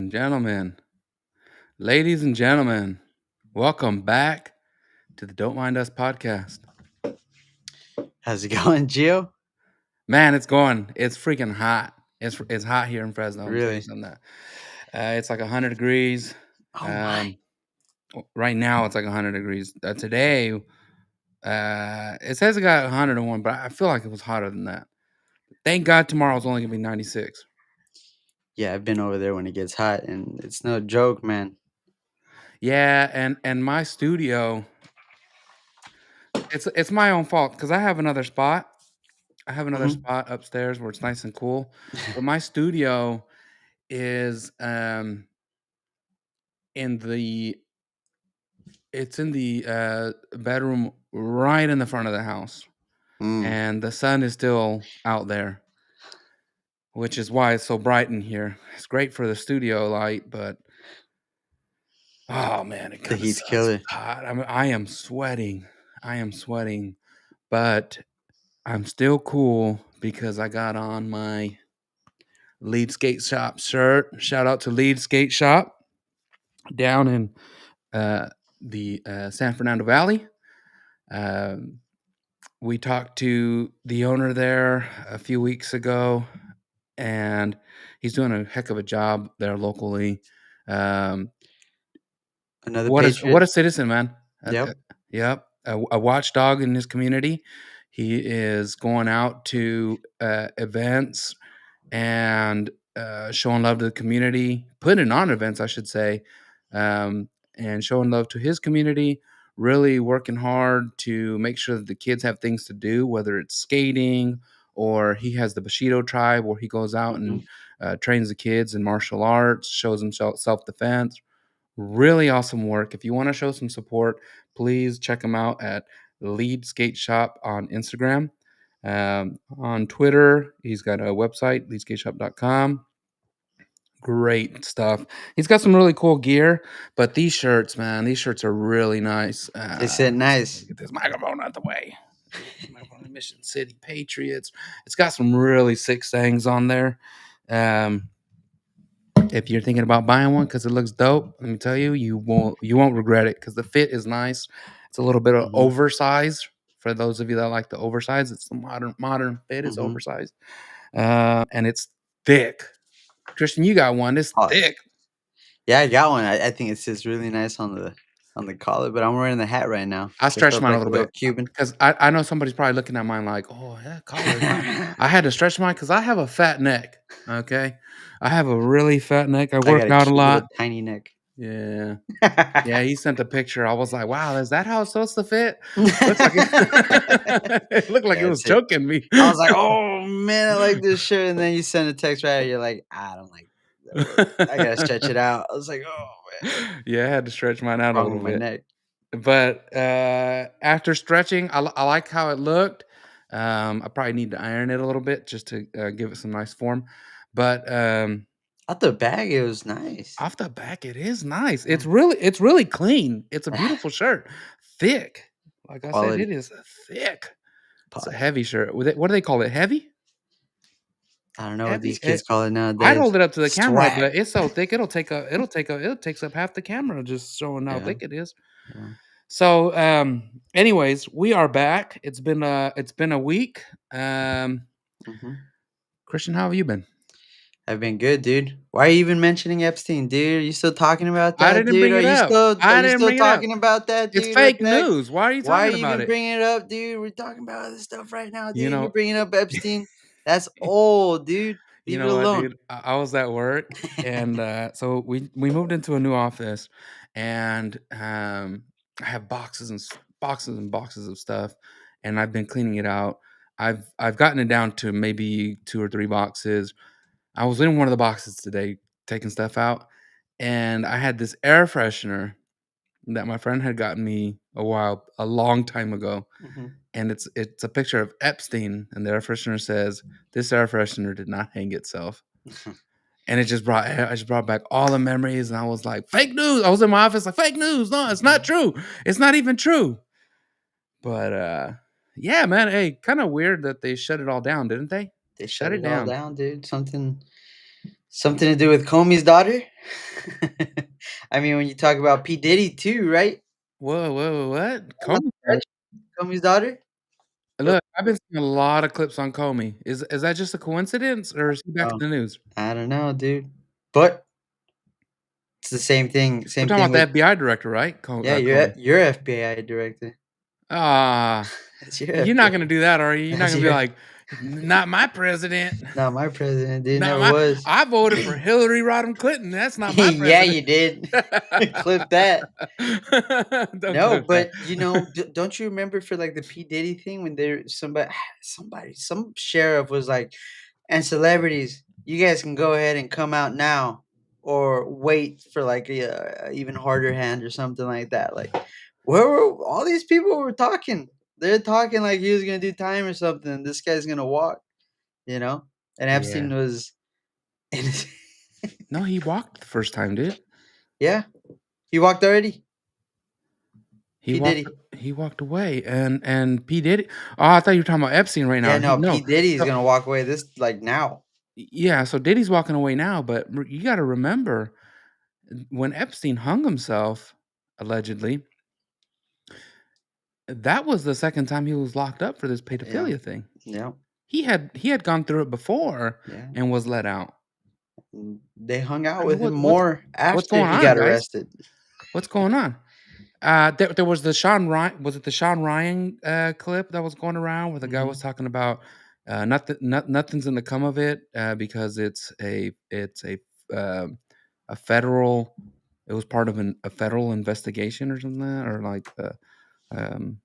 Gentlemen, ladies and gentlemen, welcome back to the Don't Mind Us podcast. How's it going, Gio? Man, it's going. It's freaking hot. It's hot here in Fresno. I'm telling you Really? something. It's like 100 degrees. Oh my. Um, right now it's like 100 degrees. Today, it says it got 101, but I feel like it was hotter than that. Thank God tomorrow's only gonna be 96. Yeah, I've been over there when it gets hot, and it's no joke, man. Yeah, and my studio, it's my own fault because I have another spot. I have another Hmm. spot upstairs where it's nice and cool, but my studio is in the it's in the bedroom right in the front of the house, Mm. and the sun is still out there, which is why it's so bright in here. It's great for the studio light, but oh man, it The kind of heat's sucks. killer. It's hot. I am sweating. I am sweating, but I'm still cool because I got on my Lead Skate Shop shirt. Shout out to Lead Skate Shop down in uh, the San Fernando Valley. Um, we talked to the owner there a few weeks ago, and he's doing a heck of a job there locally. Um, Another what a Patriot. citizen, man! Yep. Yep, a watchdog in his community. He is going out to events and showing love to the community, putting on events, I should say, and showing love to his community. Really working hard to make sure that the kids have things to do, whether it's skating or he has the Bushido tribe where he goes out Hmm. and trains the kids in martial arts, shows them self defense. Really awesome work. If you want to show some support, please check him out at Lead Skate Shop on Instagram. On Twitter, he's got a website, leadskateshop.com. Great stuff. He's got some really cool gear, but these shirts, man, these shirts are really nice. They said Let's see if I nice. can get this microphone out the way. Microphone Mission City Patriots. It's got some really sick sayings on there. Um, if you're thinking about buying one because it looks dope, let me tell you, you won't regret it because the fit is nice. It's a little bit of Hmm. oversized for those of you that like the oversized. It's the modern fit is Hmm. oversized, and it's thick. Christian, you got one. It's Oh, thick. yeah, I got one. I think it sits really nice on the collar, but I'm wearing the hat right now, I so it stretched feels mine a like a little little bit Cuban. because I know somebody's probably looking at mine like, oh, yeah, collar. I had to stretch mine because I have a fat neck. Okay, I have a really fat neck. I I work got a out a cute little lot. tiny neck. Yeah. Yeah, he sent a picture. I was like, "Wow, is that how it's supposed to fit?" Looked like it, it looked like it Yeah, was it's it. choking me. I was like, "Oh man, I like this shirt," and then you send a text right, you're like, "I don't like that look. I gotta stretch it out." I was like, "Oh man, Yeah, I had to stretch mine out a wrong little with my bit. neck." But after stretching, I like how it looked. I probably need to iron it a little bit just to give it some nice form. But Out the bag, it was nice. off the back, it is nice. Yeah. It's really clean. It's a beautiful shirt, thick. Like I said, it Quality. is thick. It's a Pause. heavy shirt. What do they call it? Heavy? I don't know what Heavy? these kids call it I'd nowadays. hold it up to the camera, Swag. but it's so thick it takes up half the camera just showing how Yeah. thick it is. Yeah. So, anyways, we are back. It's been a week. Hmm. Christian, how have you been? I've been good, dude. Why are you even mentioning Epstein, dude? Are you still talking about I that, didn't dude? bring Are it you up. still are I you didn't still bring it up. talking about that, It's dude? What fake the heck? news. Why are you Why are talking you about even it? bringing it up, dude? We're talking about this stuff right now, You dude. You're know, bringing up Epstein. That's old, dude. you Leave it know what, alone. dude? I was at work, and so we moved into a new office, and I have boxes and boxes of stuff, and I've been cleaning it out. I've gotten it down to maybe 2 or 3 boxes. I was in one of the boxes today taking stuff out, and I had this air freshener that my friend had gotten me a long time ago, Mhm. and it's a picture of Epstein, and the air freshener says, "This air freshener did not hang itself." And I just brought back all the memories, and I was like, "Fake news!" I was in my office like, "Fake news! No, it's not Mhm. true. It's not even true." But yeah, man. Hey, kind of weird that they shut it all down, didn't they? They Shut shut it it all down. down, dude. Something to do with Comey's daughter? I mean, when you talk about P. Diddy too, right? Whoa, what? On Comey? the Comey's daughter? Look, I've been seeing a lot of clips on Comey. Is that just a coincidence, or is he back Oh, in the news? I don't know, dude. But it's the We're same talking thing about the with FBI director, right? yeah, Comey. you're FBI director. Ah, That's your you're not FBI. gonna do that, are you? You're not That's gonna be your like, "Not my president. not my president, dude, Not never my was. I voted for Hillary Rodham Clinton. That's not my Yeah, president." you did. Clip that. Don't No, clip that. but, don't you remember for, like, the P. Diddy thing when there some sheriff was like, "And celebrities, you guys can go ahead and come out now or wait for, like, a even harder hand," or something like that, like, where were all these people were talking. They're talking like he was gonna do time or something, this guy's gonna walk, you know? And Yeah. Epstein was innocent. No, he walked the first time, dude. Yeah, he walked already. He P. walked Diddy. he walked away, and P. Diddy I thought you were talking about Epstein right Yeah, now. no, P. No. Diddy is So gonna walk away this like now. yeah, so Diddy's walking away now, but you gotta remember, when Epstein hung himself, allegedly, that was the second time he was locked up for this Yeah, pedophilia thing. yeah, He had gone through it before yeah. and was let out. They hung out I mean, with him what more what's after going he on, got guys? arrested. What's going on? There was the Sean Ryan was it the Sean Ryan, clip that was going around where the guy was Mhm. talking about, nothing's gonna come of it, because um, a federal it was part of a federal investigation or something like that, or like, um,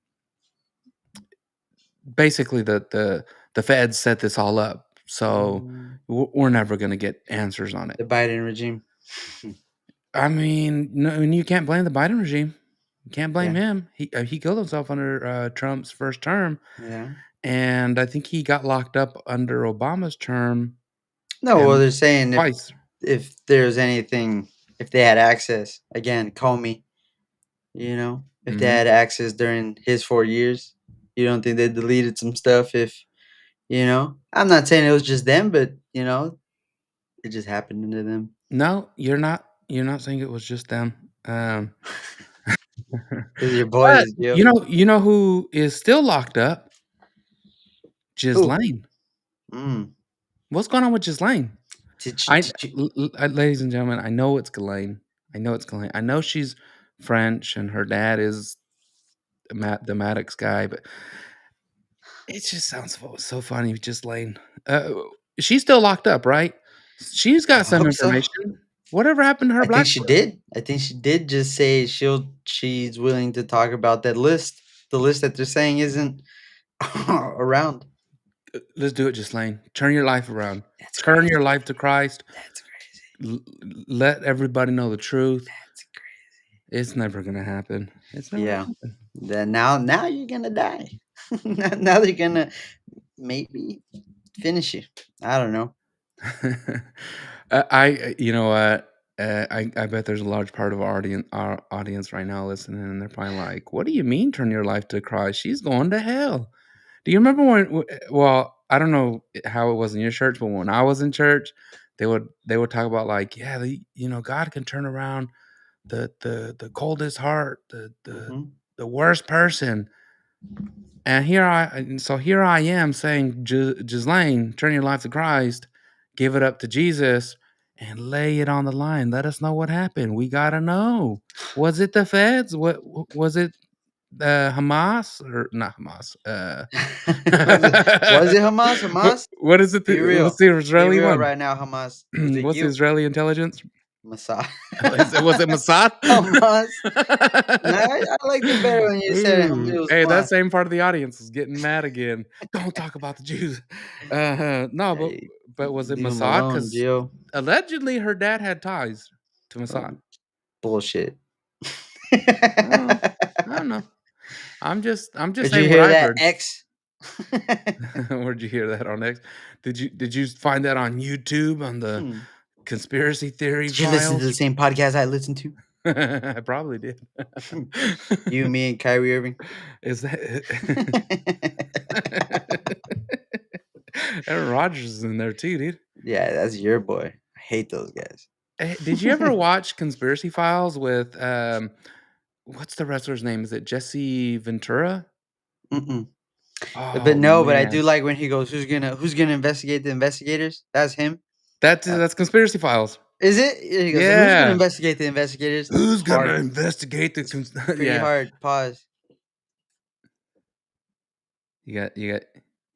basically the feds set this all up, so Mm, we're never gonna get answers on it. the Biden regime. I mean, no, and you can't blame the Biden regime. You can't blame Yeah, him. He killed himself under, Trump's first term, yeah. and I think he got locked up under Obama's term, No, well, and they're saying twice. if there's anything, if they had access, again, Comey, if they Mhm. had access during his 4 years, you don't think they deleted some stuff I'm not saying it was just them, but it just happened to them. No, you're not saying it was just them. Those are your But boys, yo. you know who is still locked up? Who? Ghislaine. Mm. What's going on with Ghislaine? Did you, I did you ladies and gentlemen, I know it's Ghislaine. I know it's Ghislaine. I know she's French and her dad is the Maddox guy, but it just sounds so funny, Ghislaine. Uh, she's still locked up, right? She's I got some hope so. information. Whatever happened to her I think she Blackberry? did. I think she did just say she's willing to talk about that list. The list that they're saying isn't around. Let's do it, Ghislaine. Turn your life around. That's Turn crazy. your life to Christ. That's crazy. L Let everybody know the truth. That's crazy. It's never gonna happen. It's never Yeah. gonna happen. Then now you're gonna die. Now they're gonna maybe finish you. I don't know. You know what? I bet there's a large part of our audience right now listening, and they're probably like, "What do you mean, turn your life to Christ? She's going to hell." Do you remember when? Well, I don't know how it was in your church, but when I was in church, they would talk about like, yeah, God can turn around the coldest heart, Mhm. the worst person. And so here I am saying, Ghislaine, turn your life to Christ, give it up to Jesus, and lay it on the line. Let us know what happened. We gotta know. Was it the feds? Was it Hamas or not Hamas? Was it Hamas? what Hamas? what is it? Be What's real. the Be Israeli real one? right now, Hamas. Was it What's the you? Israeli intelligence? Mossad. Was it Mossad? Hamas. No, I liked it better when you said it Ooh, was hey, that Hamas. same part of the audience is getting mad again. Don't talk about the Jews. No, but Hey, was it leave him Mossad? alone, Because Gio. allegedly her dad had ties to Mossad. Um, bullshit. I don't know. I don't know. I'm just Did you saying what hear I've that, heard. X? Where'd you hear that on X? Did you find that on YouTube on the Hmm. conspiracy theory Did you listen to files? the same podcast I listened to? I probably did. You, me, and Kyrie Irving. Is that Aaron Rodgers is in there too, dude. Yeah, that's your boy. I hate those guys. Did you ever watch Conspiracy Files with what's the wrestler's name? Is it Jesse Ventura? Mm-mm. But Oh no, but I do man, like when he goes, "Who's gonna investigate the investigators?" That's him. Uh, that's Conspiracy Files. is it? Yeah, he goes, "Who's gonna Yeah, investigate the investigators?" who's gonna Hard. investigate the? It's pretty Yeah, hard. Pause. you got you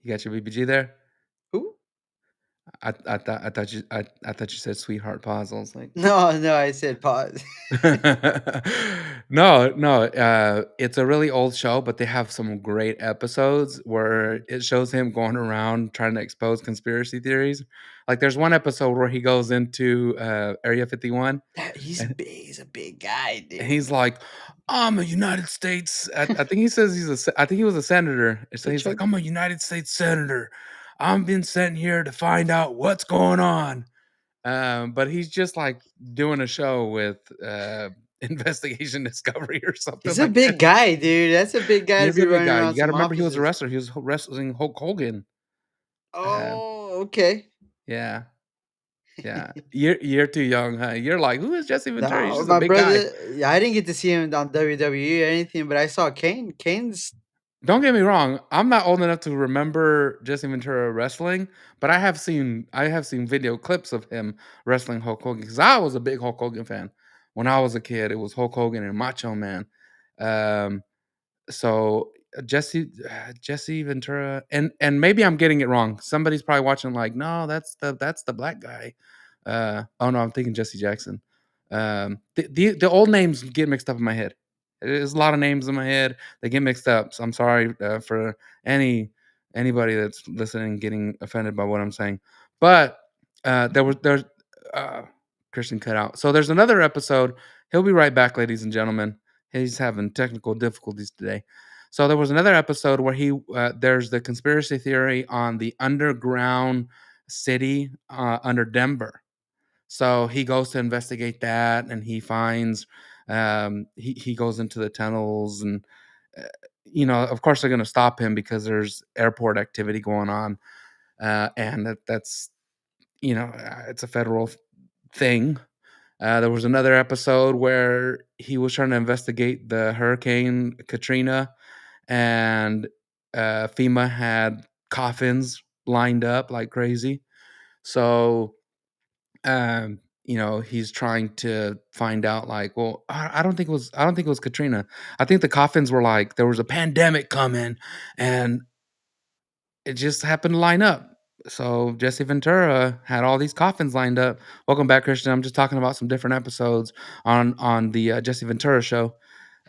got your BBG there. Who? I thought you said sweetheart pause. I was like, No, no, I said pause. no, no, it's a really old show, but they have some great episodes where it shows him going around trying to expose conspiracy theories. Like, there's one episode where he goes into, Area 51, He's and big. He's a big guy, dude. he's like, "I'm a United States" I think he says I think he was a senator, so Hey, he's like, Chuck. "I'm a United States senator. I'm being sent here to find out what's going on." But he's just like doing a show with Investigation Discovery or something He's a like that. big guy, dude. That's a big guy to He's be a big running guy. around You got to some remember he was a offices. wrestler. He was wrestling Hulk Hogan. Uh, Oh, okay. yeah, yeah. You're too young, huh? You're like, who is Jesse Ventura? He's No, just a my big guy. brother. Yeah, I didn't get to see him on WWE or anything, but I saw Kane. Kane's Don't get me wrong. I'm not old enough to remember Jesse Ventura wrestling, but I have seen video clips of him wrestling Hulk Hogan because I was a big Hulk Hogan fan when I was a kid. It was Hulk Hogan and Macho Man. Um, So, Jesse Ventura, and maybe I'm getting it wrong. Somebody's probably watching like, "No, that's the black guy." Oh, no, I'm thinking Jesse Jackson. The old names get mixed up in my head. There's a lot of names in my head, they get mixed up, so I'm sorry, for anybody that's listening getting offended by what I'm saying. But, there's uh, Christian cut out. So there's another episode. He'll be right back, ladies and gentlemen. He's having technical difficulties today. So there was another episode where there's the conspiracy theory on the underground city under Denver. So he goes to investigate that, and he finds he goes into the tunnels, and uh, of course they're going to stop him because there's airport activity going on, and that's it's a federal thing. There was another episode where he was trying to investigate the Hurricane Katrina, and FEMA had coffins lined up like crazy. So, he's trying to find out, like, well, I don't think it was Katrina. I think the coffins were like there was a pandemic coming, and it just happened to line up. So Jesse Ventura had all these coffins lined up. Welcome back, Christian. I'm just talking about some different episodes on the Jesse Ventura show.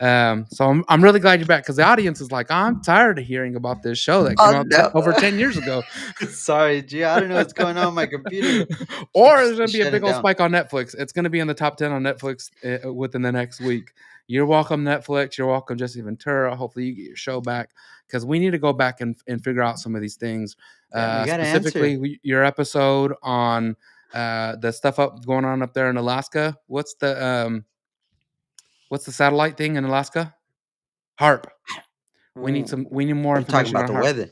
So I'm really glad you're back because the audience is like, I'm tired of hearing about this show that came oh out no. over 10 years ago. Sorry, G. I don't know what's going on with my computer. Or there's gonna be a Shut big it old down. spike on Netflix. It's gonna be in the top 10 on Netflix within the next week. You're welcome, Netflix. You're welcome, Jesse Ventura. Hopefully, you get your show back because we need to go back and figure out some of these things. Damn, we got to answer. Specifically, your episode on the stuff going on up there in Alaska. What's the satellite thing in Alaska? HARP. Ooh, We need more are you talking information about on the HARP. weather?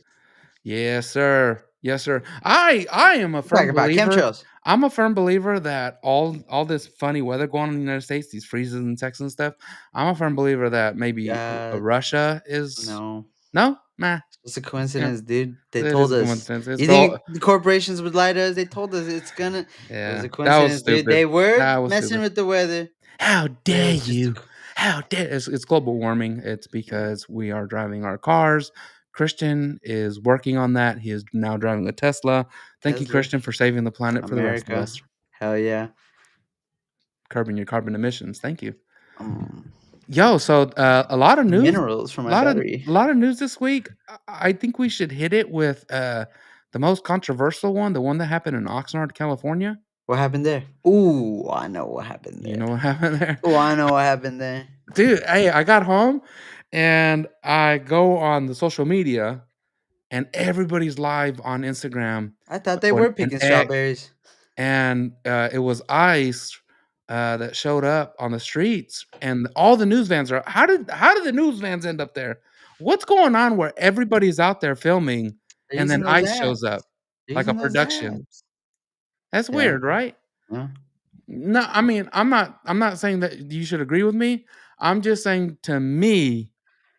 Yes, sir. Yes, sir. I am a We're talking firm about believer. chemtrails. I'm a firm believer that all this funny weather going on in the United States, these freezes in Texas and stuff. I'm a firm believer that maybe Uh, Russia is no. no, nah. It's a Yeah, coincidence, dude. They it is told a us. coincidence. It's You the think the corporations would lie to us? They told us it's gonna. It was Yeah, a that was coincidence, dude. stupid. They were That was messing stupid. with the weather, How but it dare was just a. you? How dare it's global warming. It's Yeah, because we are driving our cars. Christian is working on that. He is now driving a Tesla. Thank you, Tesla, Christian, for saving the planet for the rest of America. us. Hell yeah. Curbing your carbon emissions. Thank you. Um, Yo, so a lot of news, minerals for a my lot of battery. a lot of news this week. I think we should hit it with the most controversial one, the one that happened in Oxnard, California. What happened there? Ooh, I know what happened You there. know what happened there? Oh, I know what happened there. Dude, hey, I got home and I go on the social media and everybody's live on Instagram I thought they or were an picking X, strawberries. and it was ICE that showed up on the streets, and all the news vans are. How did the news vans end up there? What's going on where everybody's out there filming, They're and using then those ICE shows apps. up They're like a using those production? apps. That's Yeah. weird, right? Yeah. No, I mean, I'm not saying that you should agree with me. I'm just saying to me,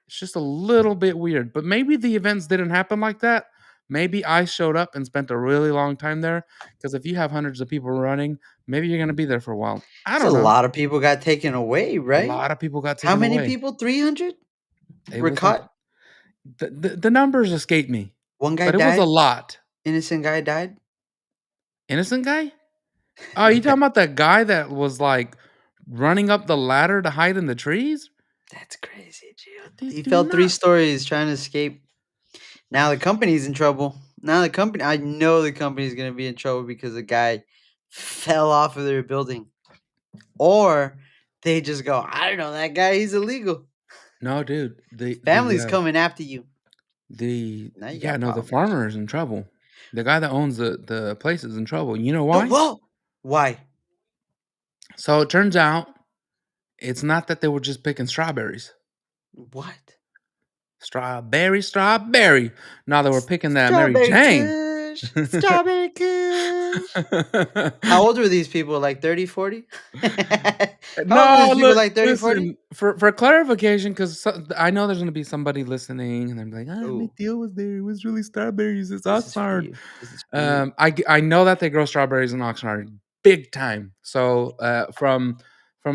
it's just a little bit weird. But maybe the events didn't happen like that. Maybe I showed up and spent a really long time there. Because if you have hundreds of people running, maybe you're gonna be there for a while. I So a don't know. lot of people got taken away, A right? lot of people got How taken many away. people? 300 It were was like caught. the numbers escape me, One guy but it was a died. lot. Innocent guy died. Innocent guy? Oh, you talking about that guy that was like running up the ladder to hide in the trees? That's crazy, Gio. Dude, He do fell 3 not. stories trying to escape. Now the company's in trouble. Now the company I know the company's gonna be in trouble because the guy fell off of their building. Or they just go, "I don't know that guy, he's illegal." No, dude. Family's coming after you. The Now you yeah, got no, the problems. farmer is in trouble. The guy that owns the place is in trouble. You know No, why? whoa! Why? So it turns out it's not that they were just picking strawberries. What? Strawberry, strawberry. No, they were picking that Mary Strawberry Jane. Kush, Strawberry Kush. How old were these people? Like 30, 40? How old were No, these people? look, Like 30, 40? listen, for clarification, because I know there's gonna be somebody listening, and they're like, "Ah, my Oh, deal was there. It was really strawberries. It's this is for Oxnard." you. This is for you. I know that they grow strawberries in Oxnard big time. So from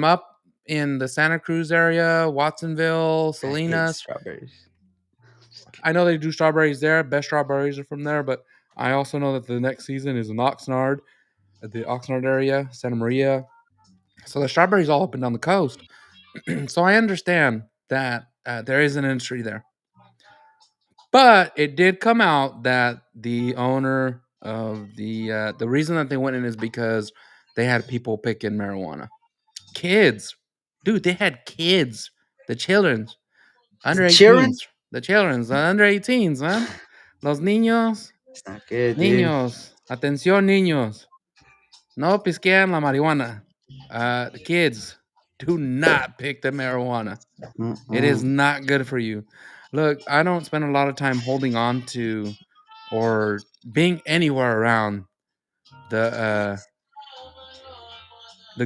up in the Santa Cruz area, Watsonville, I hate Salinas, strawberries. Just I know they do strawberries there. Best strawberries are from there, but I also know that the next season is in Oxnard, at the Oxnard area, Santa Maria. So the strawberries all up and down the coast. So I understand that there is an industry there, but it did come out that the owner of the reason that they went in is because they had people picking marijuana. Kids, dude, they had kids, the children's under cheering? 18s, the children's the under 18s, man. Los niños, It's not good, dude. niños, atención, niños. No pisquean la marihuana. The kids, do not pick the marijuana. It is Mm-mm. not good for you. Look, I don't spend a lot of time holding on to or being anywhere around the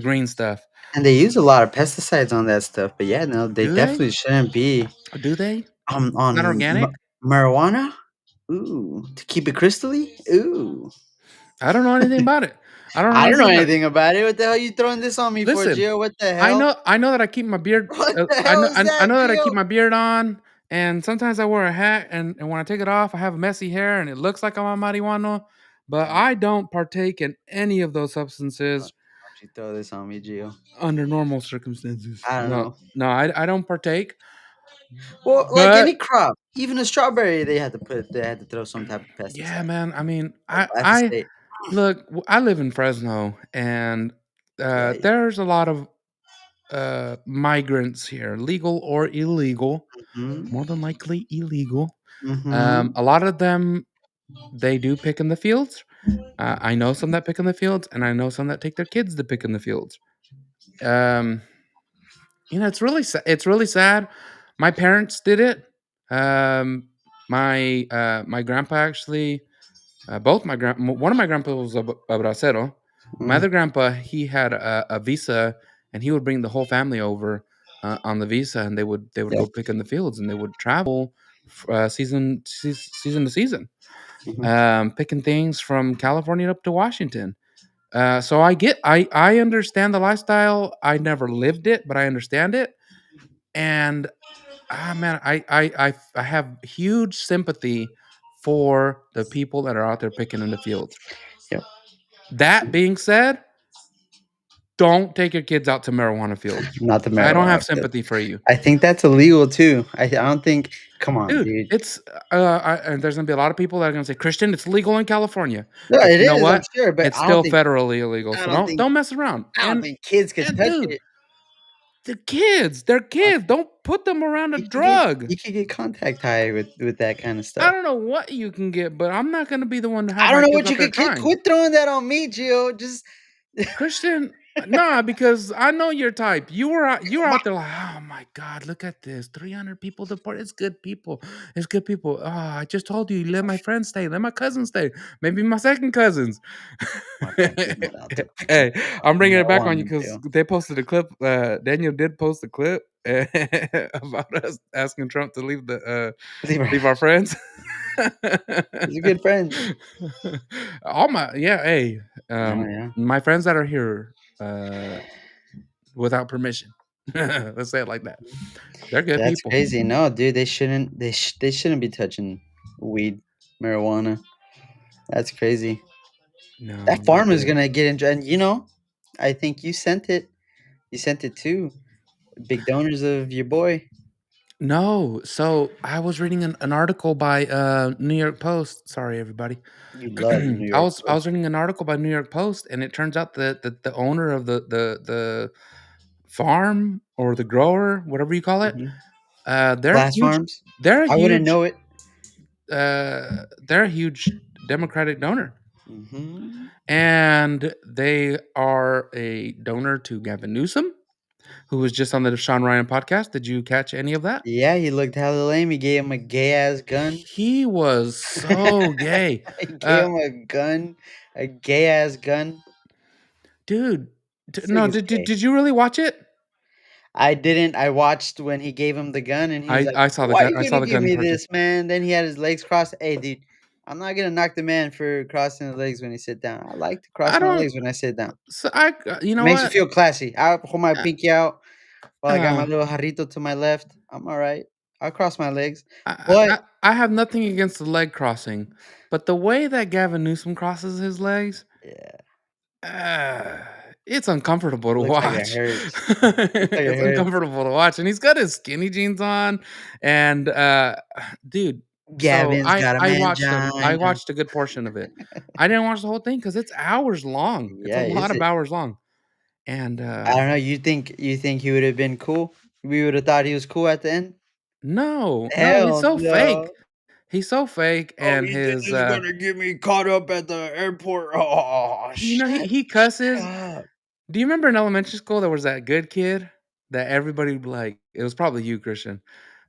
green stuff. And they use a lot of pesticides on that stuff, but yeah, no, they Do they? definitely shouldn't be. Do they? Not On organic? marijuana? Ooh, to keep it crystally? Ooh. I don't know anything about it. I don't know I don't know anything about it. anything about it. What the hell you throwing this on me for, Listen, Gio? What the I hell? know I know that I keep my beard What the I hell know is I that, know that I keep Gio? my beard on, and sometimes I wear a hat, and when I take it off, I have messy hair, and it looks like I'm on marijuana, but Don't I don't partake in any of those substances you throw this on me, Gio. under normal circumstances. I don't No, know. no, I don't partake, Well, like any but crop, even a strawberry, they had to throw some type of yeah, pesticide man, I mean, or I glyphosate. look, I live in Fresno, and, Yeah. there's a lot of, migrants here, legal or illegal, Mhm. more than likely illegal. Mhm. A lot of them, they do pick in the fields. I know some that pick in the fields, and I know some that take their kids to pick in the fields. Um, it's really sad. My parents did it. My grandpa actually, both my grand, one of my grandpas was a bracero. My Mm. other grandpa, he had a visa, and he would bring the whole family over on the visa, and they would go Yep. pick in the fields, and they would travel season to season, Mhm. picking things from California up to Washington. So I understand the lifestyle. I never lived it, but I understand it. And man, I have huge sympathy for the people that are out there picking in the fields. Yep. That being said, don't take your kids out to marijuana fields. Not the I don't marijuana have field. sympathy for you, I think that's illegal too. I don't think. Come on, dude. dude. It's and there's gonna be a lot of people that are gonna say, Christian, it's legal in California, No, but it you know is. I'm what? sure, but It's still federally illegal. I So don't don't mess around. I don't think kids could And touch dude, it. they're I kids. Don't put them around a drug. You could get contact high with that kind of I stuff. don't know what you can get, but I'm not gonna be the one to have I don't my know kids what you out there could get. trying. Quit throwing that on me, Gio. Just Christian, Nah, because I know your type. You were out there like, oh my god, look at this, 300 people deported. It's good people. It's good people. Oh, I just told you, let my friends stay, let my cousins stay, maybe my second cousins. My country's not out to Hey, I'm do bringing it no back on harm you and because do. they posted a clip. Daniel did post a clip about us asking Trump to Leave her. leave our friends. He's a good friend. All my yeah, hey, Oh yeah. my friends that are here without permission. Let's say it like that. They're good That's people. crazy. No, dude, they shouldn't. They shouldn't be touching weed, marijuana. That's crazy. That No, they're farmer's good. gonna get into, and I think you sent it. You sent it too. Big donors of your boy. No, so I was reading an article by New York Post. Sorry, everybody. You love the New I York was Post. reading an article by New York Post, and it turns out that the owner of the farm or the grower, whatever you call it, Mhm. they're Glass huge. farms. They're a I wouldn't huge. know it. They're a huge Democratic donor, Hmm. and they are a donor to Gavin Newsom, who was just on the Sean Ryan podcast. Did you catch any of that? Yeah, he looked hella lame. He gave him a gay ass gun. He was so gay. He gave Uh, him a gun, a gay ass gun. dude, This no, nigga's gay. did you really watch it? I didn't. I watched when he gave him the gun, and he was like, "Why you I saw gonna the give gun me portion. this, man?" Then he had his legs crossed. Hey, dude, I'm not gonna knock the man for crossing the legs when he sit down. I like to cross I my don't legs when I sit down. so you It know makes you what? feel classy. I hold my Uh, pinky out while I got my uh, little jarrito to my left. I'm all right. I'll cross my legs, I but I have nothing against the leg crossing, but the way that Gavin Newsom crosses his legs, yeah, uh, it's uncomfortable to looks like it watch. hurts. Looks like it It's hurts. uncomfortable to watch, and he's got his skinny jeans on, and, dude, so Gavin's got a I mangina. watched a good portion of it. I didn't watch the whole thing because it's hours long. It's a Yeah, lot is of it? hours long, and, I don't know. You think he would have been cool? We would have thought he was cool at the end. no, he's Hell so fake. no. He's so fake, Oh, and Ethan his, is gonna get me caught up at the airport. Oh, you know, shut he cusses. up. Do you remember in elementary school there was that good kid that everybody would be like, it was probably you, Christian,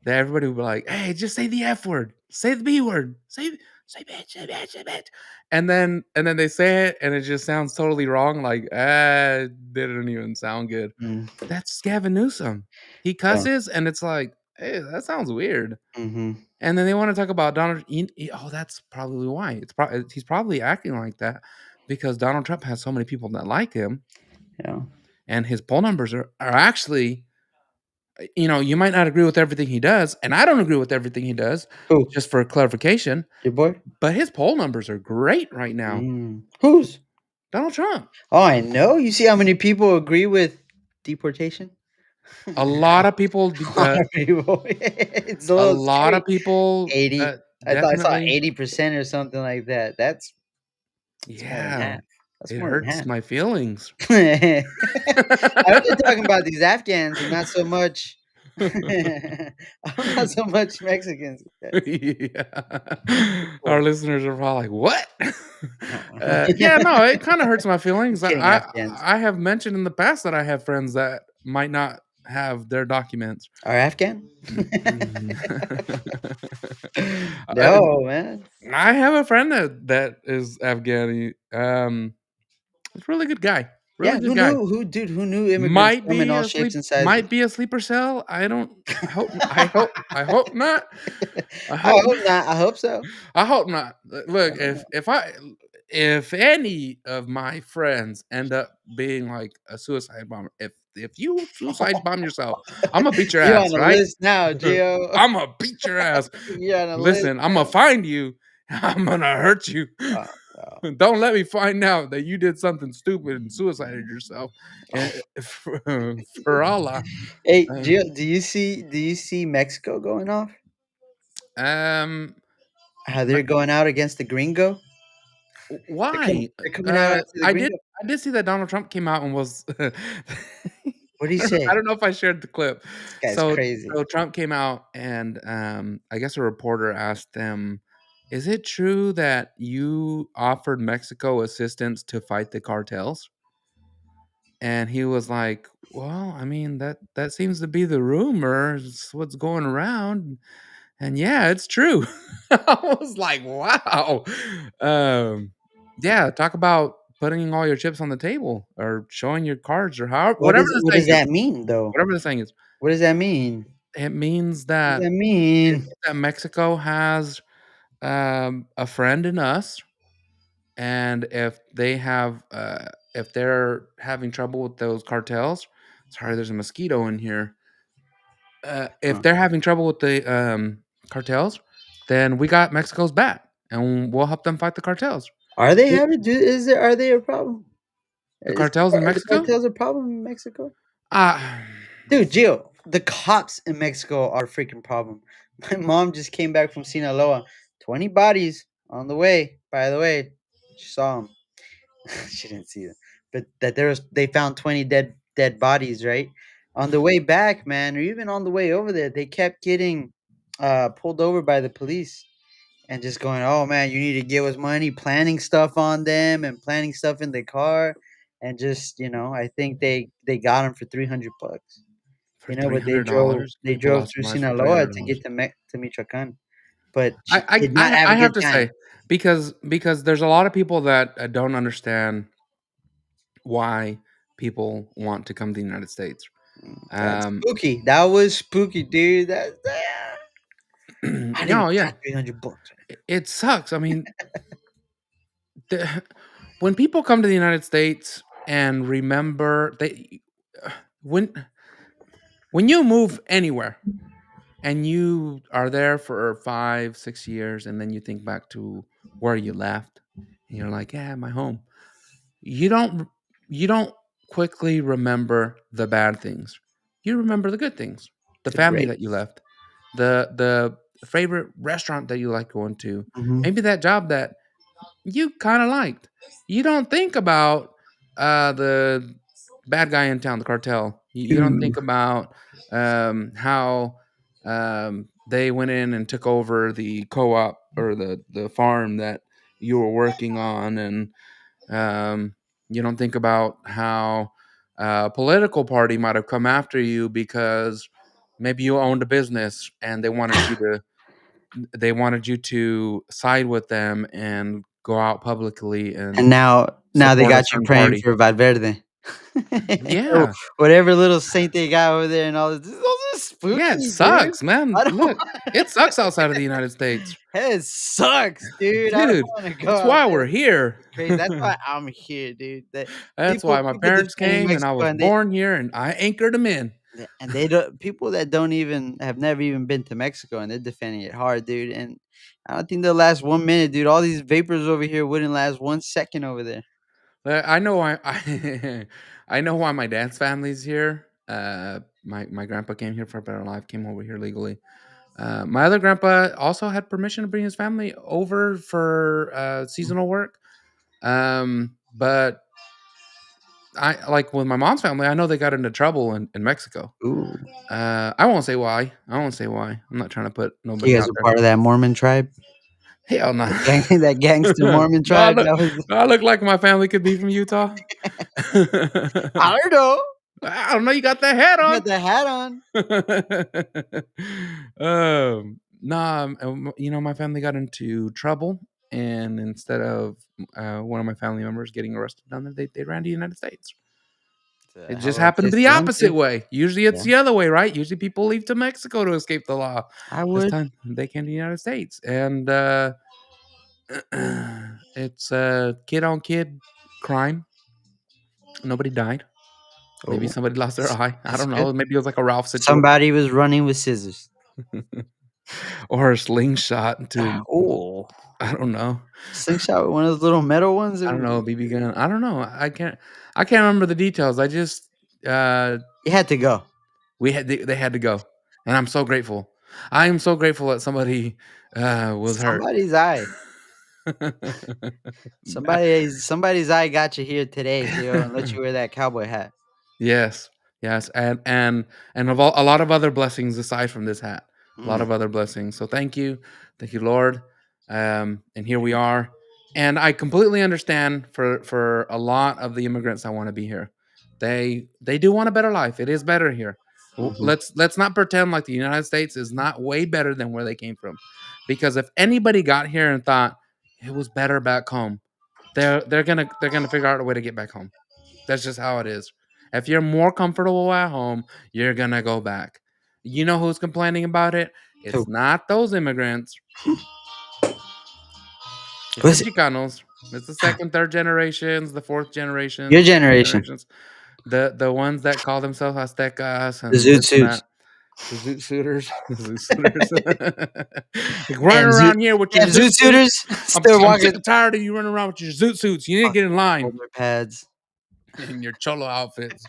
that everybody would be like, "Hey, just say the F word, say the B word, say bitch, say bitch," and then they say it and it just sounds totally wrong, like, it didn't even sound good. Mm, That's Gavin Newsom. He yeah. cusses and it's like, "Hey, that sounds weird." Mhm. And then they wanna talk about oh, that's probably why. He's probably acting like that because Donald Trump has so many people that like him, Yeah. and his poll numbers are actually, you know, you might not agree with everything he does, and I don't agree with everything he does, Who? just for clarification, Your boy? but his poll numbers are great right now. Mm. Whose? Donald Trump. Oh, I know. You see how many people agree with deportation? A lot of people d A lot of people. It's a a little lot of scary. people, 80. I thought I saw definitely 80% or something like that. That's more than yeah, half. That's it more than hurts half. my feelings. I hope they're talking about these Afghans and not so much I hope not so much Mexicans. Yeah. Our People. listeners are probably like, "What?" Uh-uh. Yeah, no, it kinda hurts my feelings. Just kidding, Afghans. I have mentioned in the past that I have friends that might not have their documents. Are Afghan? Mm. I No, man. I have a friend that is Afghani. He's a really Yeah, good guy. who knew immigrants come in all shapes and sizes? Might be a sleeper cell. I don't I hope not. I I hope hope not. I hope so. I hope not. I Look, hope not. if any of my friends end up being like a suicide bomber, if you suicide bomb yourself, Imma beat your You're ass, on the right? list now, Gio. Imma beat your ass. You're on the list Listen, Imma now. find you. I'm gonna hurt you. Oh, no. Don't let me find out that you did something stupid and suicided yourself. And for Allah. Hey, Uh, Gio, do you see Mexico going off? um, How they're going out against the gringo? why? They're coming out after the gringo. I did see that Donald Trump came out and was What do you I say? don't know if I shared the clip. This guy's crazy. So Trump came out and, I guess a reporter asked them, "Is it true that you offered Mexico assistance to fight the cartels?" And he was like, "Well, I mean, that seems to be the rumor. It's what's going around." And yeah, it's true. I was like, "Wow." Um, yeah, talk about putting all your chips on the table or showing your cards or however whatever the What saying does is. that mean though? Whatever the saying is. What does that mean? It means What does that that mean? Mexico has a friend in us, and if they're having trouble with those cartels, sorry, there's a mosquito in here. If Huh. they're having trouble with the cartels, then we got Mexico's back, and we'll help them fight the cartels. Are they It- having do is there are they a problem? the cartels in Are the Mexico? cartels a problem in Mexico? Ah, Dude, Gio, the cops in Mexico are a freaking problem. My mom just came back from Sinaloa. 20 bodies on the way. By the way, she saw them. She didn't see them. But that they found 20 dead bodies, right? On the way back, man, or even on the way over there, they kept getting pulled over by the police and just going, "Oh man, you need to give us money," planning stuff on them and planning stuff in the car, and just I think they got him for 300 bucks. for But $300, they people drove lost through their lives for Sinaloa to $300. get to Michoacan, but I she I did not I have I a have good to time. say, because there's a lot of people that don't understand why people want to come to the United States. That's Um, spooky. That was spooky, dude. I didn't even no, yeah, got 300 bucks. it sucks. I mean, the, when people come to the United States and remember they when when you move anywhere and you are there for 5, 6 years, and then you think back to where you left, and you're like, "Yeah, my home." You don't you don't quickly remember the bad things. You remember the good things. The The family great. that you left, the favorite restaurant that you like going to, Mhm. maybe that job that you kind of liked. You don't think about the bad guy in town, the cartel. You don't Ooh. think about how they went in and took over the co-op or the farm that you were working on, and um, you don't think about how a political party might have come after you because maybe you owned a business and they wanted you to side with them and go out publicly And and now they support a got you certain praying party. for Valverde. Or Yeah. whatever little saint they got over there and all this. Those are Yeah, it spooky, dude. sucks, man. I don't Look, it want sucks outside of the United States. It sucks, dude. I don't Dude, wanna go that's out why there. we're here. Crazy. That's why I'm here, dude. That That's why my people parents defending came and I Mexico was and they born here and I anchored them in. and they don't people that don't even have never even been to Mexico and they're defending it hard, dude. And I don't think they'll last 1 minute, dude. All these vapors over here wouldn't last 1 second over there. I know why I know why my dad's family's here. My grandpa came here for a better life, came over here legally. My other grandpa also had permission to bring his family over for seasonal work. But I like with my mom's family, I know they got into trouble in Mexico. Ooh. I won't say why. I won't say why. I'm not trying to put You nobody guys out are there. part of that Mormon tribe? Hell no. The gang that gangster Mormon do I tribe look that was do I look like my family could be from Utah? I don't know. I don't know. You got that hat You on. got the hat on. Nah, my family got into trouble, and instead of one of my family members getting arrested down there, they ran to the United States. It's It a hell just of a happened to place be the to run opposite to. way. Usually, it's Yeah. the other way, right? Usually, people leave to Mexico to escape the law. I This would. time, they came to the United States, and it's a kid on kid crime. Nobody died. Maybe Oh, somebody lost their eye. I that's don't good. know. Maybe it was like a Ralph situation Somebody was running with scissors. or a slingshot to. Oh, I don't know. slingshot with one of those little metal ones. I don't Ooh. know, BB gun. I don't know. I can't remember the details. I just uh You had to go. they had to go. And I'm so grateful. I am so grateful that somebody was hurt. Somebody's eye. Somebody's eye got you here today, Theo, and let you wear that cowboy hat. Yes. Yes. And of a lot of other blessings aside from this hat. A lot Mm. of other blessings. So thank you. Thank you, Lord. And here we are. And I completely understand for a lot of the immigrants that want to be here. They do want a better life. It is better here. Mhm. Let's not pretend like the United States is not way better than where they came from, because if anybody got here and thought it was better back home, they're gonna figure out a way to get back home. That's just how it is. If you're more comfortable at home, you're gonna go back. You know who's complaining about it? Who? It's not those immigrants. It's the What's it? Chicanos. It's the second, third generations, the fourth Your generations, fifth generation. generations. The ones that call themselves Aztecas The and zoot this and that. suits. The zoot suiters. The zoot suiters. Like running And around here with your and zoot zoot suit. suiters I'm, still I'm sick walking and tired of you running around with your zoot suits. You need to get in line shoulder pads. in your cholo outfits.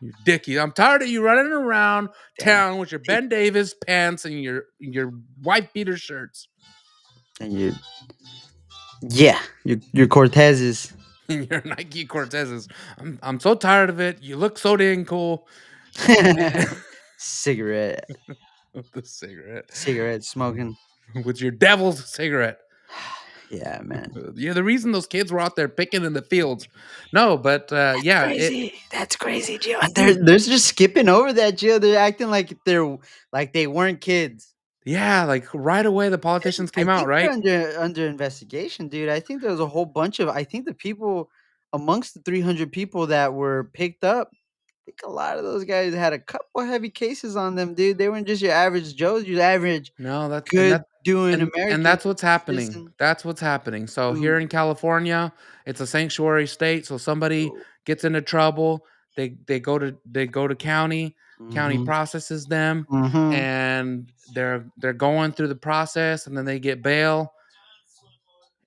You dickie. I'm tired of you running around Damn. town with your Ben Davis pants and your white beater shirts And your Cortezes. and your Nike Cortezes. I'm so tired of it. You look so dang cool. Cigarette. With the cigarette. Cigarette smoking. With your devil's cigarette. Yeah, man. Yeah, the reason those kids were out there picking in the fields. No, but yeah, That's crazy, Gio. And they're just skipping over that, Gio. They're acting like they weren't kids. yeah, like right away the politicians I came out, think they're right? under investigation, dude. I think there was a whole bunch of. I think the people amongst the 300 people that were picked up. I think a lot of those guys had a couple heavy cases on them, dude. They weren't just your average Joes, your average No, good doing and American that's what's happening. citizen That's what's happening. So here who. in California, it's a sanctuary state. So somebody gets into trouble, they go to county, county Mhm, processes them, mhm. and they're going through the process, and then they get bail.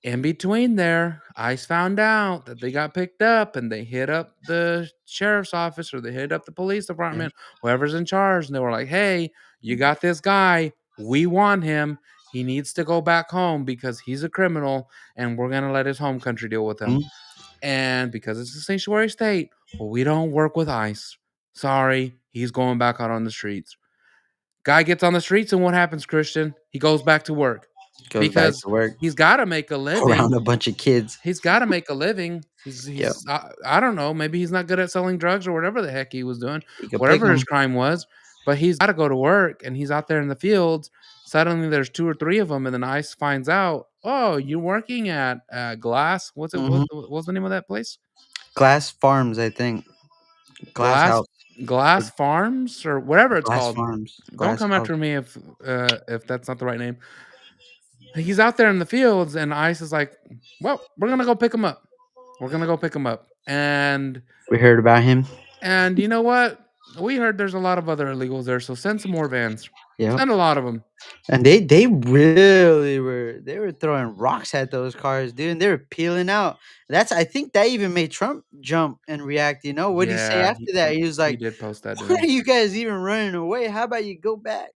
In between there, ICE found out that they got picked up and they hit up the sheriff's office or they hit up the police Yeah. department, whoever's in charge, and they were like, "Hey, you got this guy. We want him. He needs to go back home because he's a criminal and we're going to let his home country deal with him." Mhm. And because it's a sanctuary state, well, we don't work with ICE. Sorry, he's going back out on the streets. Guy gets on the streets, and what happens, Christian? He goes back to work Goes back because to work he's got to make a living. around a bunch of kids. He's gotta make a living. He's Yep. he's I don't know, maybe he's not good at selling drugs or whatever the heck he was doing, You could pick whatever his them. crime was, but he's gotta go to work, and he's out there in the fields. Suddenly, there's 2 or 3 of them, and then ICE finds out, "Oh, you're working at, Glass" what's it Mhm. what's the name of that place? Glass Farms, I think. Glass Glass House. Or Glass Farms or whatever it's Glass called. Farms. Don't Glass come House. after me if that's not the right name. He's out there in the fields, and ICE is like, "Well, we're gonna go pick him up. We're gonna go pick him up." We heard about him. And you know what? We heard there's a lot of other illegals there, so send some more vans. Yep. Send a lot of them. And they really were throwing rocks at those cars, dude, and they were peeling out. That's I think that even made Trump jump and react, you know? What'd he say Yeah, after that? He was he like, did post that, "Why didn't are he? you guys even running away? How about you go back?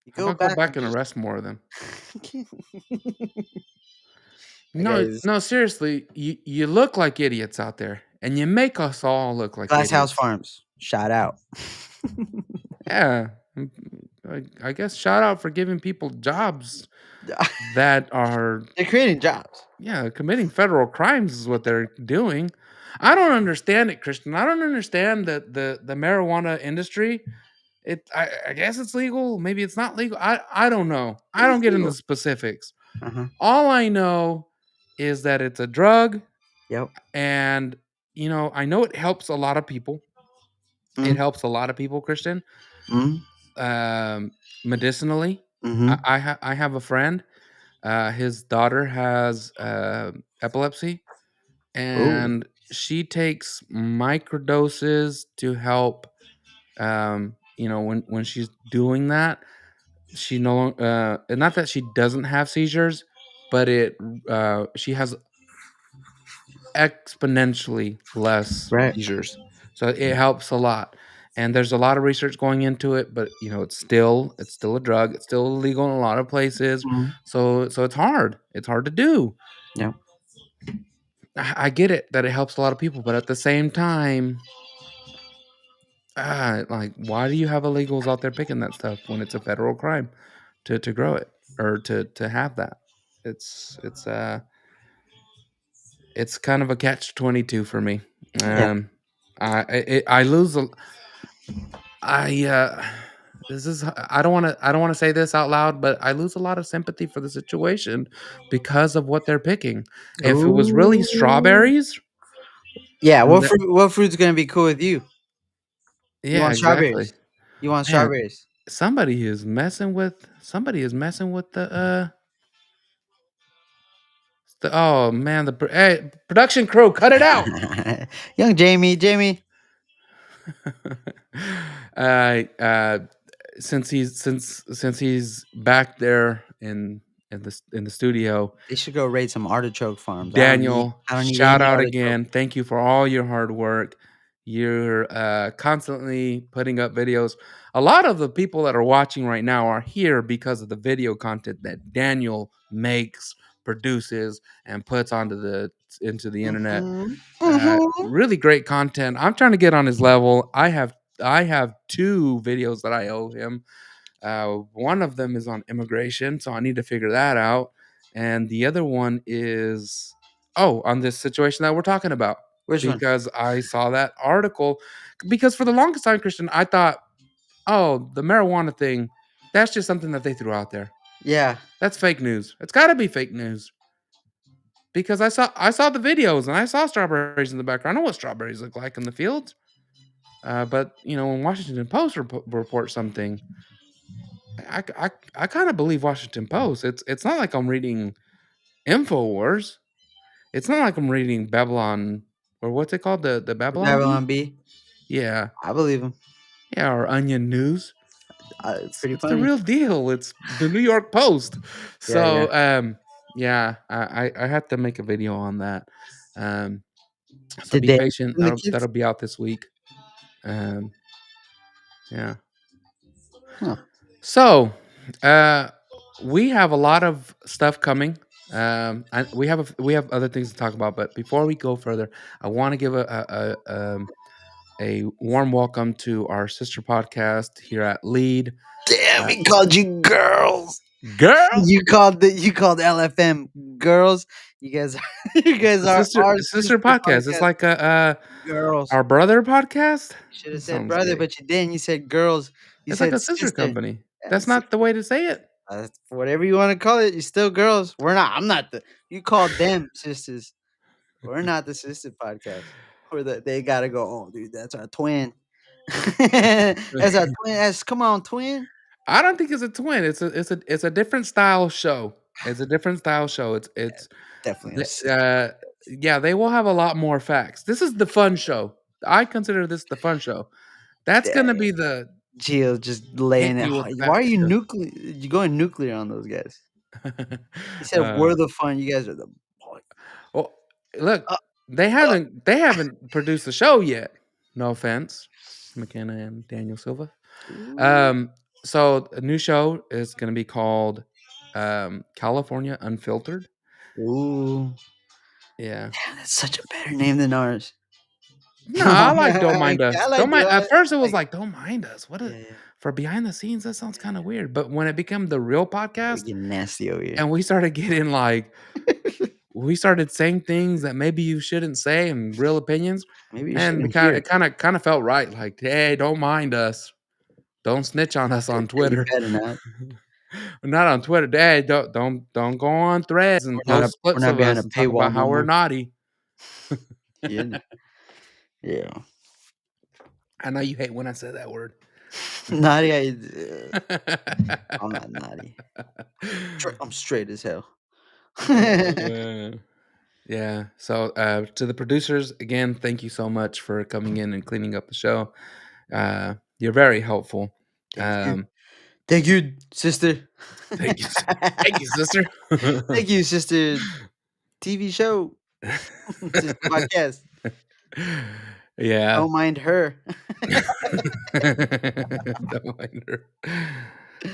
You How go about go back back and and just." arrest more of them? That No, guy's no, seriously, you look like idiots out there, and you make us all look like Glass House idiots. Farms. Shout out. Yeah, I guess shout out for giving people jobs that are, They're creating jobs. yeah, committing federal crimes is what they're doing. I don't understand it, Christian. I don't understand the marijuana industry. I guess it's legal. Maybe it's not legal. I don't know. I I think don't it's get into legal. specifics. Uh-huh. All I know is that it's a drug, Yep. and I know it helps a lot of people. It Mm, helps a lot of people, Christian, mm, um, medicinally. mhm. I have a friend. His daughter has epilepsy, Ooh, and she takes microdoses to help. When she's doing that, she no longer not that she doesn't have seizures, but she has exponentially less right. seizures. So it helps a lot. And there's a lot of research going into it, but it's still a drug. It's still illegal in a lot of places. Mhm. So it's hard. It's hard to do. Yep. I get it that it helps a lot of people, but at the same time, like, why do you have illegals out there picking that stuff when it's a federal crime to grow it or to have that? It's it's uh it's kind of a catch 22 for me. Yeah. Um, I lose a I this is I don't want to say this out loud, but I lose a lot of sympathy for the situation because of what they're picking. If it was really Ooh. strawberries, Yeah, then that, what fruit's gonna be cool with you? You yeah, want exactly. strawberries. You want Man, strawberries. somebody is messing with the oh man, hey, production crew, cut it out. Young Jamie. uh, uh, since he's back there in the studio, They should go raid some artichoke farms. Daniel, I don't need shout any out artichoke. again. Thank you for all your hard work. You're constantly putting up videos. A lot of the people that are watching right now are here because of the video content that Daniel makes, produces, and puts into the internet. Mhm. Mhm. Really great content. I'm trying to get on his level. I have two videos that I owe him. One of them is on immigration, so I need to figure that out. And the other one is on this situation that we're talking about Which one? because I saw that article. Because for the longest time, Christian, I thought, oh, the marijuana thing, that's just something that they threw out there. Yeah. That's fake news. It's got to be fake news because I saw the videos and I saw strawberries in the background. I know what strawberries look like in the fields. But when Washington Post reports something, I kind of believe Washington Post. It's not like I'm reading Infowars. It's not like I'm reading Babylon or what's it called, the Babylon Bee. Babylon B. Yeah, I believe him. yeah, or Onion News. It's pretty It's the funny. real deal. It's the New York Post. Yeah. So yeah, I have to make a video on that. Um, so Did be they patient. the kids? That'll be out this week. Um, yeah. Huh. So, uh, we have a lot of stuff coming. And we have other things to talk about, but before we go further, I want to give a warm welcome to our sister podcast here at Lead. Damn, Uh, he called you girls. Girl, You called LFM girls. You guys you it's guys the are our sister sister podcast. It's podcast. like Girls. our brother podcast. You should have That said sounds brother, gay. but you didn't. You said girls. You It's like said a sister sister. company. That's That's not the way to say it. whatever you want to call it. You're still girls. We're not. I'm not the. You called them sisters. We're not the sister podcast. They gotta go. Oh, dude, that's our twin. That's our twin. That's come on, twin. I don't think it's a twin. It's a different style show. It's a different style show. Definitely a The sister. yeah, they will have a lot more facts. This is the fun show. I consider this the fun show. That's Yeah, gonna be the Gio just hit laying it. you with Why are facts you show. nuclear? You going nuclear on those guys? He said Uh, we're the fun. You guys are the boy. well, look, Uh, they haven't produced the show yet. No offense, McKenna and Daniel Silva. ooh, Um, so a new show is gonna be called California Unfiltered. ooh. Yeah. Damn, that's such a better name than ours. No, I like Don't Mind I Us. like Don't mind. At first, it was like like Don't Mind Us. yeah, yeah, For behind the scenes? That sounds kind of yeah. weird. But when it became the real We podcast, getting nasty over here. and we started saying things that maybe you shouldn't say and real opinions, Maybe you and shouldn't hear. it kind of felt right. Like, hey, don't mind us. Don't snitch on us on You Twitter. better not. Not on Twitter. Hey, don't go on threads and post We're clips not of behind a us and talk paywall about no how we're more. naughty. Yeah, yeah. I know you hate when I say that word. Naughty. I'm not naughty. I'm straight as hell. Uh, yeah. So to the producers again, thank you so much for coming in and cleaning up the show. You're very helpful. Thank you. Um, Thank you, sister. thank you, thank you, sister. Thank you, sister. TV show. Sister podcast. Yeah. Don't mind her. Don't mind her.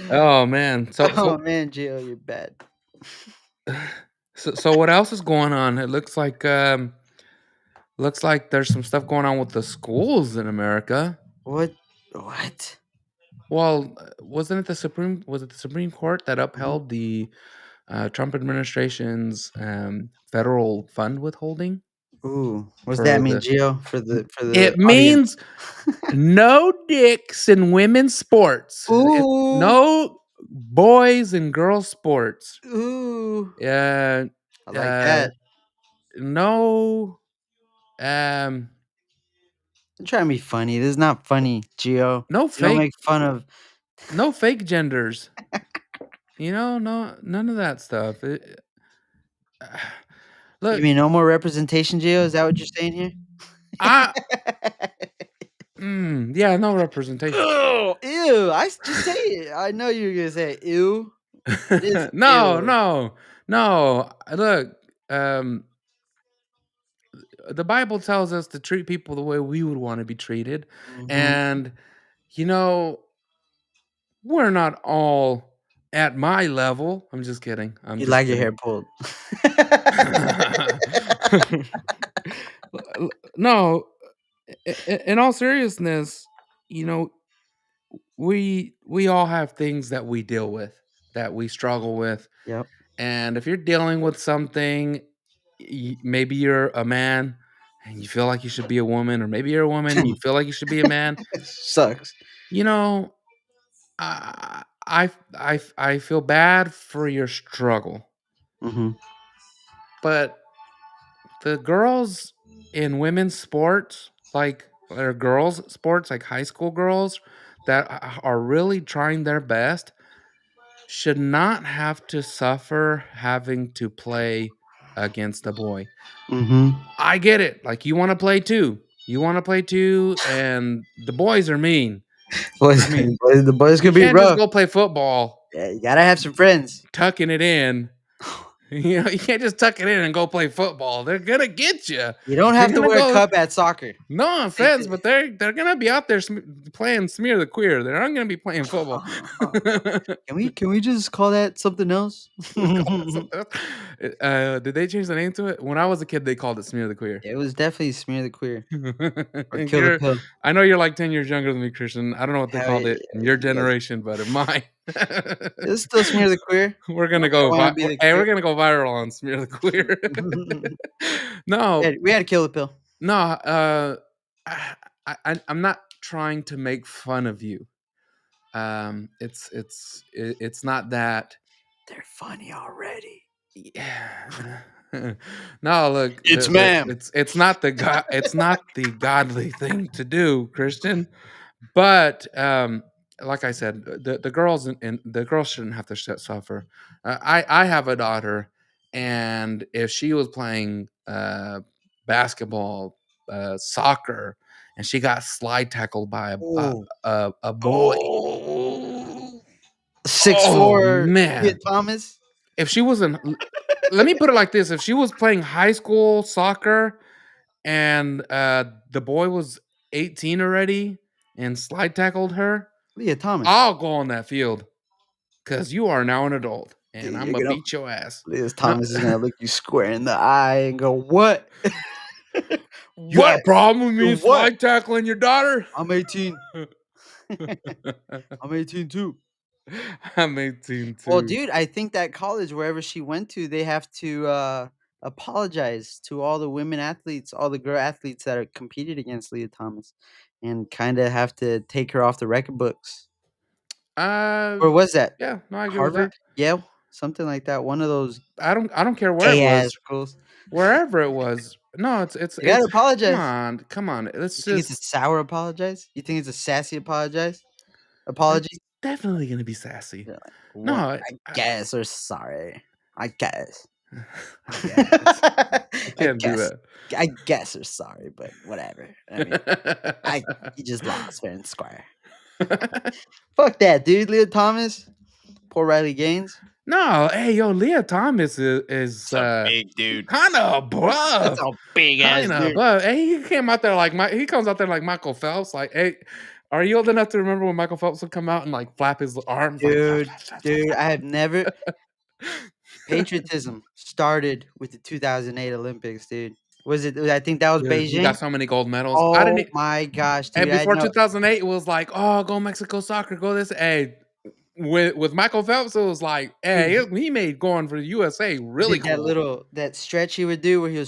Oh man. Oh man, Gio, you're bad. So what else is going on? It looks like there's some stuff going on with the schools in America. What? What? Well, was it the Supreme Court that Mhm. upheld the Trump administration's federal fund withholding? Ooh, what's that for mean, the. Gio? For It the audience. means no dicks in women's sports. Ooh, No boys and girls sports. ooh, Uh, I like uh, that. no, um, Don't try to be funny. This is not funny, Gio. no You don't fake, make fun of. no fake genders. No, none of that stuff. You Look, mean no more representation, Gio? Is that what you're saying here? I, yeah, no representation. Oh, ew! Just say it. I know you were gonna say ew. It is No, ew. no, no. Look, um, the Bible tells us to treat people the way we would want to be treated, Mhm. and you know, we're not all at my level. I'm just kidding. I'm You just like your kidding. hair pulled. No, in all seriousness, you know, we all have things that we deal with, that we struggle with, Yep. and if you're dealing with something, maybe you're a man and you feel like you should be a woman, or maybe you're a woman and you feel like you should be a man. Sucks. You know, I feel bad for your struggle, Mhm. but the girls in women's sports, like or girls sports, like high school girls that are really trying their best, should not have to suffer having to play against a boy. Mhm. I get it. Like you want to play too. You want to play too, and the boys are mean. Boys, I mean, the boys you could be can't just rough. go play football Yeah, you gotta have some friends. tucking it in. You can't just tuck it in and go play football. They're gonna get you. You don't They're have to gonna wear a go. cup at soccer. No offense, but they're gonna be out there playing smear the queer. They're not gonna be playing football. Can we just call that something else? Call it something else. Did they change the name to it? When I was a kid, they called it smear the queer. It was definitely smear the queer or kill the You're, pill. I know you're like 10 years younger than me, Christian. I don't know what they Hell called yeah, it in your you guys. generation, but in mine, It's still smear the queer. we're Don't gonna go. wanna be the Hey, we're queer. gonna go viral on smear the queer. Yeah, No, we had to kill the pill. no. I'm not trying to make fun of you. It's not that. They're funny already. Yeah. No, look, It's ma'am. it's not the godly thing to do, Christian. But like I said, the girls and the girls shouldn't have to suffer. I have a daughter, and if she was playing basketball, soccer, and she got slide tackled by Oh. a boy, Oh. oh 6'4" Leah man, Thomas. if she wasn't, let me put it like this: if she was playing high school soccer and the boy was 18 already and slide tackled her, Leah Thomas. I'll go on that field because you are now an adult and Dude, I'm you're gonna gonna beat your ass. Leah No, Thomas is gonna look you square in the eye and go, "What? you got What? a problem with me What? slide tackling your daughter? I'm 18. I'm 18 too." I'm 18 Well, too. dude, I think that college, wherever she went to, they have to apologize to all the women athletes, all the girl athletes that are competed against Leah Thomas, and kind of have to take her off the record books. Uh, Where was that? yeah, no, I agree with that. Harvard? Yale? Something like that. One of those I don't care where it gay ass was, schools. wherever it was. No, They gotta come apologize. on, come on. You Let's think it's a just. sour apologize? You think it's a sassy apologize? It's Apology? definitely gonna be sassy. They're like, No, "What? I guess we're sorry. I guess." I guess you I can't do guess. that. I guess we're sorry, but whatever. I mean, I you just lost fair and square. Fuck that, dude. Leah Thomas, poor Riley Gaines. No, hey, yo, Leah Thomas is It's a big dude. kind of That's above, a big ass kind of dude. above. Hey, he came out there like he comes out there like Michael Phelps. Like, hey, are you old enough to remember when Michael Phelps would come out and like flap his arms like? Flap, Dude, flap, flap, flap, dude, flap. I have never patriotism started with the 2008 Olympics, dude. Was it I think that was Dude, he got Beijing? so many gold medals. I didn't. Oh my gosh, And dude. I before know. 2008, it was like, oh, go Mexico soccer, go this. Hey, with Michael Phelps, it was like, Dude, hey, he made going for the USA really did that cool. little that stretch he would do where he would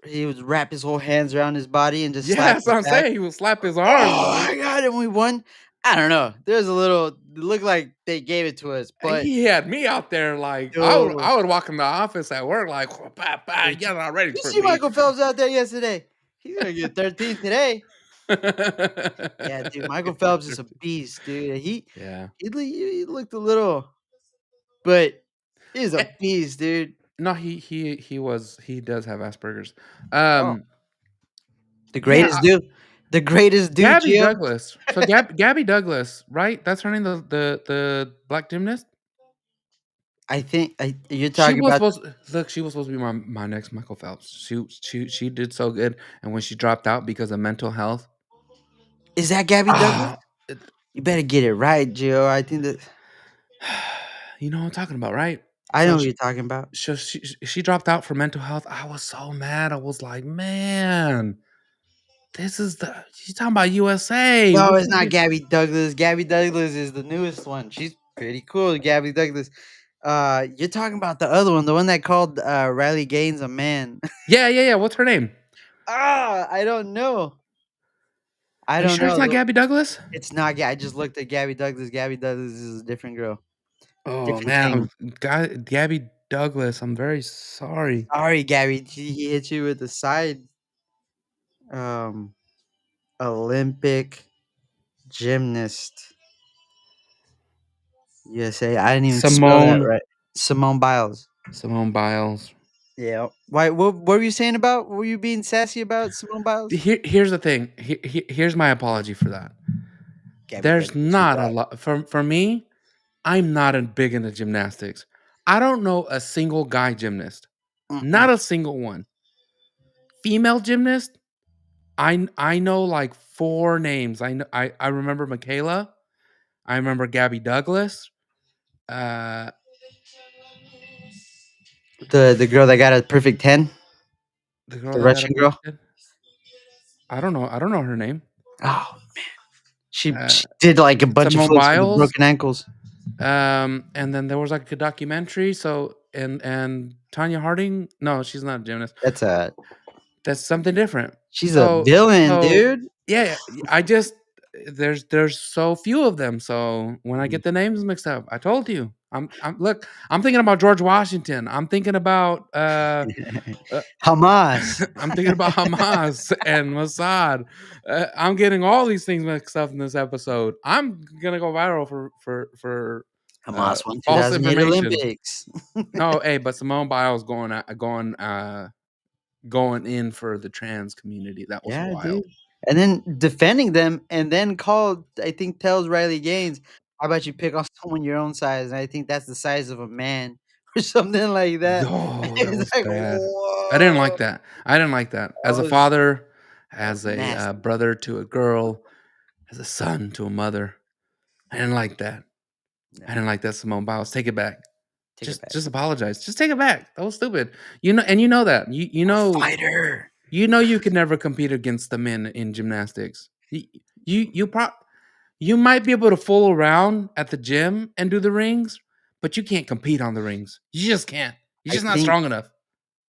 he would wrap his whole hands around his body and just Yeah, slap that's his what I'm back. saying. He would slap his arms. Oh my god, and we won. I don't know. There's a little it looked like they gave it to us, but He had me out there like dude, I would walk in the office at work like bah, bah, did yelling already you for see me. Michael Phelps out there yesterday? He's gonna get 13 today. Yeah, dude, Michael Phelps is a beast, dude. Yeah. He looked a little, but he's a Eh, beast, dude. no, he does have Asperger's. Oh, Um, the yeah, greatest dude, the greatest dude, Gabby Gio. Douglas. So Gabby Douglas, right? That's her name, the black gymnast. I think you're She talking was about. supposed look. She was supposed to be my next Michael Phelps. She did so good, and when she dropped out because of mental health, Is that Gabby Douglas? ah, it, You better get it right, Gio. I think that you know what I'm talking about, right? I So know what you're talking about. she dropped out for mental health. I was so mad. I was like, man, this is the she's talking about USA. No, We it's can't not be. Gabby Douglas. Gabby Douglas is the newest one. She's pretty cool, Gabby Douglas. You're talking about the other one, the one that called Riley Gaines a man. Yeah. What's her name? I don't know. I Are you don't sure it's know. not Gabby Douglas? It's not. I just looked at Gabby Douglas. Gabby Douglas is a different girl, Oh different man, thing. Gabby Douglas. I'm very sorry. Sorry, Gabby. He hit you with the side. Um, Olympic gymnast. USA. I didn't even spell that Simone right. Simone Biles. Simone Biles. Yeah. Why? What were you saying about? Were you being sassy about Simone Biles? Here's the thing. Here's my apology for that. Gabby There's Douglas, you not a got it. lot for me. I'm not a big into gymnastics. I don't know a single guy gymnast. Mm-mm. Not a single one. Female gymnast. I know like four names. I remember Michaela. I remember Gabby Douglas. Uh, The girl that got a perfect 10, the girl the that got a Russian girl. perfect. I don't know. I don't know her name. Oh, Uh, she did like a bunch of Simone flips with the Biles. broken ankles. And then there was like a documentary. So and Tanya Harding. No, she's not a gymnast. That's a That's something different. she's a So villain, so dude. yeah, I just there's so few of them. So when I Mm. get the names mixed up, I told you. I'm look. I'm thinking about George Washington. I'm thinking about uh Hamas. I'm thinking about Hamas and Mossad. I'm getting all these things mixed up in this episode. I'm gonna go viral for Hamas won false 2008 information. Olympics. No, hey, but Simone Biles going in for the trans community. That was Yeah, dude. wild. And then defending them and then called I think tells Riley Gaines, "How about you pick on someone your own size?" And I think that's the size of a man or something like that. Oh, that It's was like, bad. I didn't like "Whoa." that. I didn't like that. That As a was father, that was as a nasty. brother to a girl, as a son to a mother, I didn't like that. I No, didn't like that, Simone Biles. Take it back. take it back. Just apologize. Just take it back. That was stupid. You know that. A fighter. You know you could never compete against the men in gymnastics. You pro you might be able to fool around at the gym and do the rings, but you can't compete on the rings. You just can't. You're I just not think strong enough.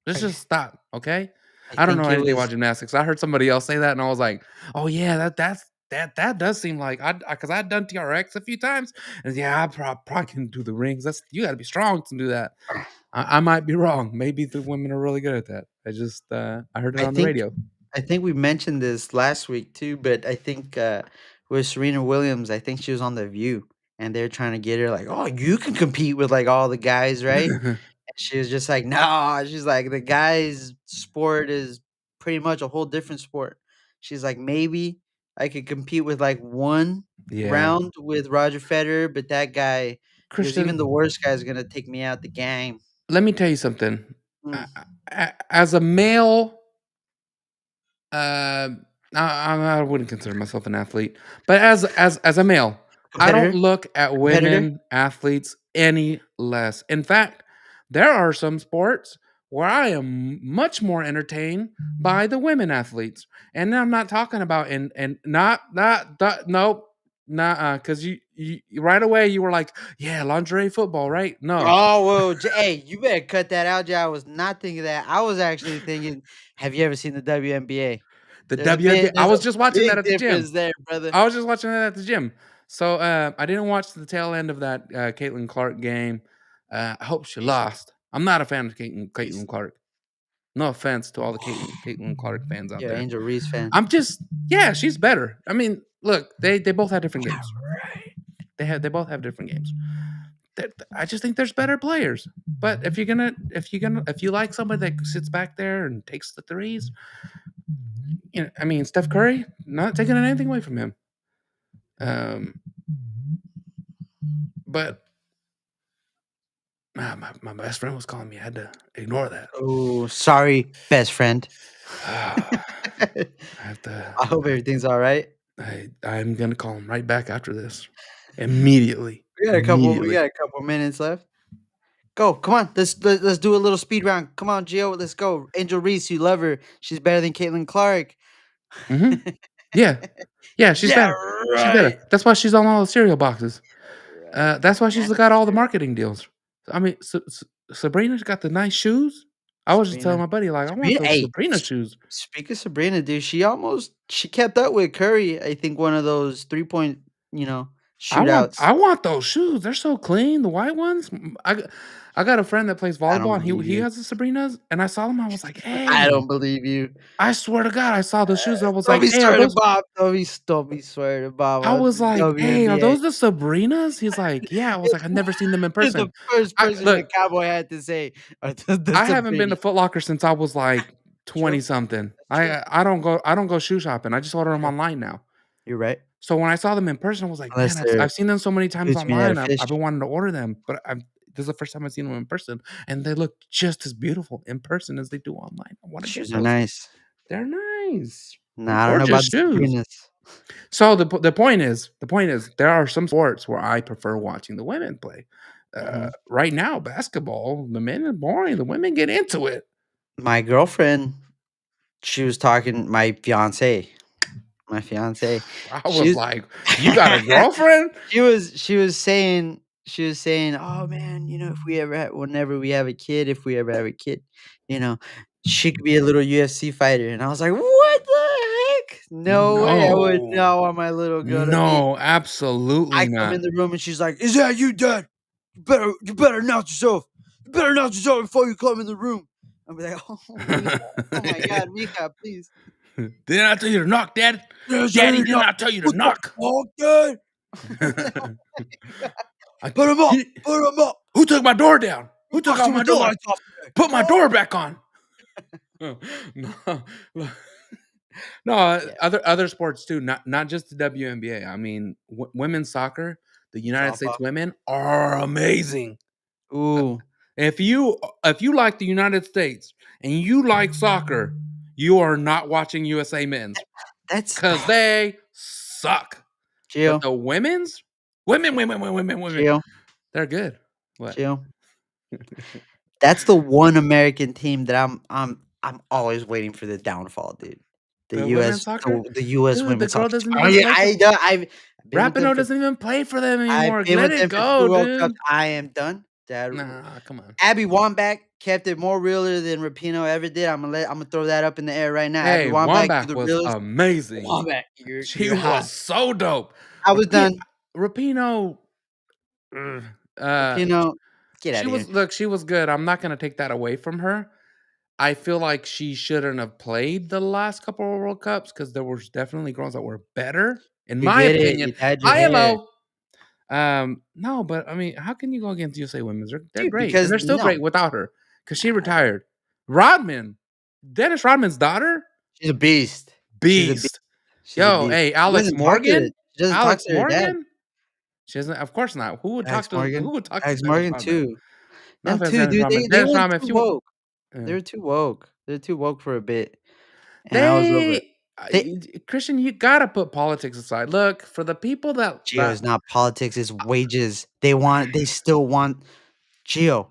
Let's I just stop, okay? I I don't know think it anything was about gymnastics. I heard somebody else say that, and I was like, "Oh yeah, that does seem like I because I've done TRX a few times, and yeah, I probably can do the rings. That's you got to be strong to do that. I might be wrong. Maybe the women are really good at that. I heard it I on the think radio. I think we mentioned this last week too, but I think with Serena Williams, I think she was on The View, and they're trying to get her like, "Oh, you can compete with like all the guys, right?" And she was just like, "No." She's like, "The guys' sport is pretty much a whole different sport." She's like, "Maybe I could compete with like one Yeah, round with Roger Federer, but that guy, he goes, even the Christian. worst guy is gonna take me out the game." Let me tell you something. Mm. As a male, uh, I wouldn't consider myself an athlete, but as a male, I don't Competitor, look at competitor. women athletes any less. In fact, there are some sports where I am much more entertained by the women athletes, and I'm not talking about and not nope. Nah, because you right away you were like, yeah, lingerie football, right? No, Oh, well, hey, you better cut that out, Jay. I was not thinking that. I was actually thinking, have you ever seen the WNBA? the WNBA. I There's a was just watching that big at the gym. difference there, brother. I was just watching that at the gym. So I didn't watch the tail end of that Caitlin Clark game. I hope she She's lost. I'm not a fan of she's Caitlin Clark. No offense to all the Caitlin Clark fans out you're an there. Angel Reese fan. I'm just yeah, she's better. I mean, look, they both have different games. They both have different games. I just think there's better players. But if you like somebody that sits back there and takes the threes, you know, I mean Steph Curry, not taking anything away from him. Um, but my best friend was calling me. I had to ignore that. Oh, sorry, best friend. I have I to. hope everything's all right. I'm gonna call him right back after this, immediately. We Immediately. got a couple minutes left. Go, come on. Let's do a little speed round. Come on, Gio, let's go. Angel Reese, you love her. She's better than Caitlin Clark. Hmm. Yeah, yeah, she's Yeah, better. She's right. better. That's why she's on all the cereal boxes. Right. That's why she's That's got all the fair. marketing deals. I mean, Sabrina's got the nice shoes. I was just telling Sabrina. my buddy, like, I want Sabrina, those hey, Sabrina shoes. speak of Sabrina, dude, she kept up with Curry. I think one of those 3-point, shootouts. I want those shoes. They're so clean, the white ones. I got a friend that plays I don't volleyball, and believe he you. has the Sabrinas, and I saw them. I was like, I hey, don't believe you. I swear to God, I saw the shoes. I was Don't like, be hey, are swearing to those? Bob. Don't be swearing to Bob I on was the like, hey, are WNBA. those the Sabrinas? He's like, yeah. I was like, I've never seen them in You're the person. first I person look, that Cowboy had to say, the I haven't been Sabrina. to Foot Locker since I was like True. 20 something. That's true. I don't go shoe shopping. I just order them True. online now. You're right. So when I saw them in person, I was like, man, Unless they're I've seen them so many times teach me how to online. I've fish. been wanting to order them, but this is the first time I've seen them in person, and they look just as beautiful in person as they do online. I want to get Shoes are those. nice. They're nice. They're Nah, I don't know gorgeous about the shoes. Sabrinas. So the point is, there are some sports where I prefer watching the women play. Mhm. Right now, basketball, the men are boring. The women get into it. My girlfriend, she was talking my fiance. I She was was like, "You got a girlfriend?" she was saying, "Oh man, whenever we have a kid, if we ever have a kid, you know, she could be a little UFC fighter." And I was like, "What the heck? No way! I would No, not want my little girl to be." no, I absolutely come in not. the room and she's like, "Is that you, Dad? You better announce yourself. You better announce yourself before you come in the room." I'll be like, "Oh, Mija. Oh my God, Mija, please." Didn't I tell you to knock, Dad? "Yes, Daddy, sir, didn't no. I tell you to What the knock? fuck, Dad?" I, "Put him up! you- Put him up! who took my door down? Who Who took boxed out him my with the door? lights off today? Put my Oh!" door back on. No, no, no, Yeah. other sports too, not just the WNBA. I mean, women's soccer, the United Softball. States women are amazing. Ooh, If you like the United States and you like soccer, you are not watching USA men's that's because they suck. But Gio, the women, Gio, they're good. What? Gio. That's the one American team that I'm always waiting for the downfall, dude. The The US women's soccer? the US Dude, the women's girl soccer doesn't team. Oh, even yeah, play for I've been with them Rapinoe for doesn't even play for them I've anymore. been Let with it them for 2 go, World Cups. dude. I am done. That Nah, come on. Abby Wambach kept it more realer than Rapinoe ever did. Imma throw that up in the air right now. Abby Hey, Wambach, you're Wambach the was realest. amazing. Wambach, She you're hot. was so dope. I was Rapi done. Rapinoe, ugh, uh, Rapinoe, get she outta here. was look, she was good. I'm not gonna take that away from her. I feel like she shouldn't have played the last couple of World Cups because there was definitely girls that were better, in You my did it. opinion. You dyed your hair. IMO. No, but I mean, how can you go against USA Women's? They're Dude, great, and because they're still no. great without her because she I don't retired. Rodman, Dennis Rodman's daughter, she's a beast. She's a beast. beast. She's a Yo, beast. hey, Alex Morgan, She doesn't talk to her dad. She doesn't. Of course not. Who would talk to Alex Dennis Morgan Rodman? too. No Them offense, 2, Dennis dude, Rodman. they Dennis went Rodman, if too you, woke. uh, They were too woke. They're too woke for a bit, and I was over it. they, They Christian, you gotta put politics aside. Look for the people Geo is not politics, it's wages. They still want Geo.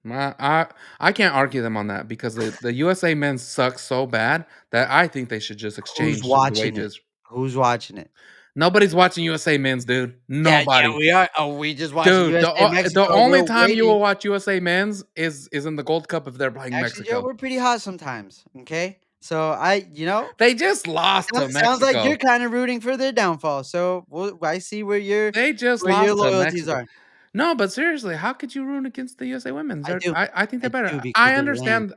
My, I can't argue them on that because the USA men suck so bad that I think they should just Who's exchange the watching it? wages. Who's watching it? Nobody's watching USA Men's, dude. Yeah, Nobody. we are. Oh, we just watched Dude, USA the Mexico. only We're time you will waiting. watch USA Men's is in the Gold Cup if they're playing Actually, Joe, Mexico. we're pretty hot sometimes. Okay, so They just lost to sounds like you're Mexico. kind of rooting for their downfall. So I see They just where your lost to loyalties Mexico. are. No, but seriously, how could you root against the USA Women's? I do. I think they're I do better. because I they're lame. understand.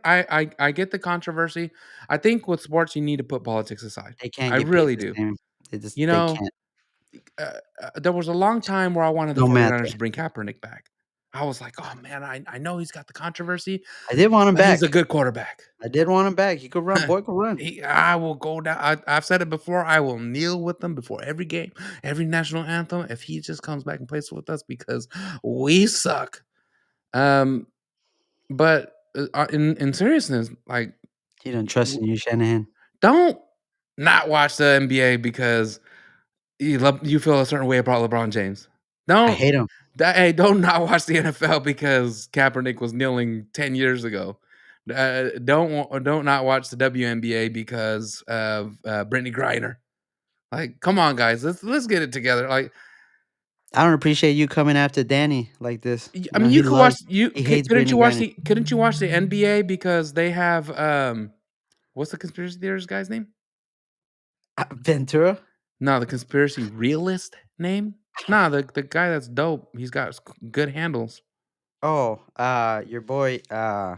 I get the controversy. I think with sports, you need to put politics aside. They can't I get paid really the do. same. They just You they know, can't. there was a long time where I wanted the No matter. 49ers to bring Kaepernick back. I was like, oh man, I know he's got the controversy, I did want him but he's back. a good quarterback. I did want him back. He could run. Boy could run. I will go down. I've said it before. I will kneel with them before every game, every national anthem, if he just comes back and plays with us because we suck. Um, but in seriousness, like, He don't trust in you, Shanahan. don't not watch the NBA because you feel a certain way about LeBron James. I Don't hate him. hey, don't not watch the NFL because Kaepernick was kneeling 10 years ago. Don't not watch the WNBA because of Brittany Griner. Like, come on, guys, let's get it together. Like, I don't appreciate you coming after Danny like this. You I know, mean, you could watch he hates couldn't Brittany you watch Griner. the NBA because they have what's the conspiracy theorist guy's name? Ventura? No, the conspiracy realist name. Nah, the guy that's dope. He's got good handles. Oh, your boy, the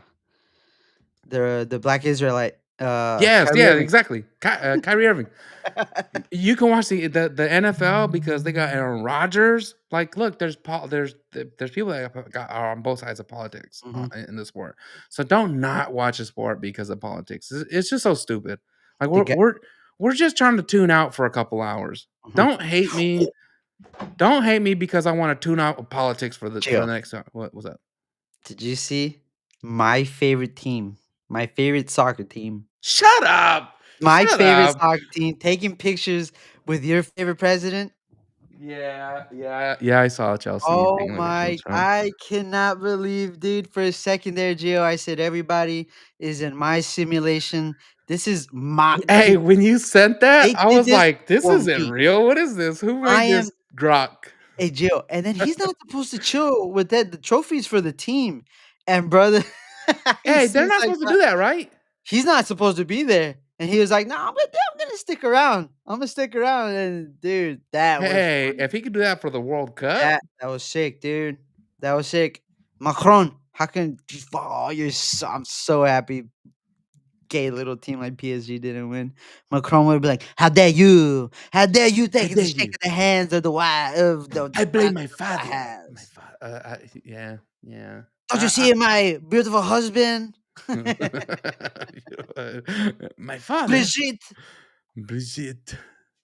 Black Israelite, Yes, Kyrie yeah, Irving. exactly. Kyrie Irving. You can watch the NFL because they got Aaron Rodgers. Like, look, there's people that are on both sides of politics Mhm. in the sport. So don't not watch a sport because of politics. It's just so stupid. Like The guy we're just trying to tune out for a couple hours. Mhm. Don't hate me. Don't hate me because I want to tune out politics for the Chill. next time. What was that? Did you see my favorite team, my favorite soccer team, Shut up. my Shut favorite up. soccer team taking pictures with your favorite president? Yeah, I saw Chelsea Oh taking pictures with my Trump. I cannot believe, dude, for a second there, Gio, I said everybody is in my simulation. This is my Hey, dude, when you sent that, they I did was this like, "This for isn't me. real. What is this? Who I made am this grok?" Hey, Gio, and then he's not supposed to chill with that the trophies for the team, and brother, he Hey, they're seems not like supposed to do that, right? he's not supposed to be there, and he was like, "No, I'm gonna stick around. I'm gonna stick around." And dude, that was Hey, funny. if he could do that for the World Cup, That was sick, dude. That was sick. Macron, how can I'm so happy. Gay little team like PSG didn't win. Macron would be like, "How dare you? How dare you I take the dare shake you. of the hands of the wife of the I blame father my of the father. My house? father. Yeah. Don't you see my beautiful husband, My father, Brigitte Brigitte,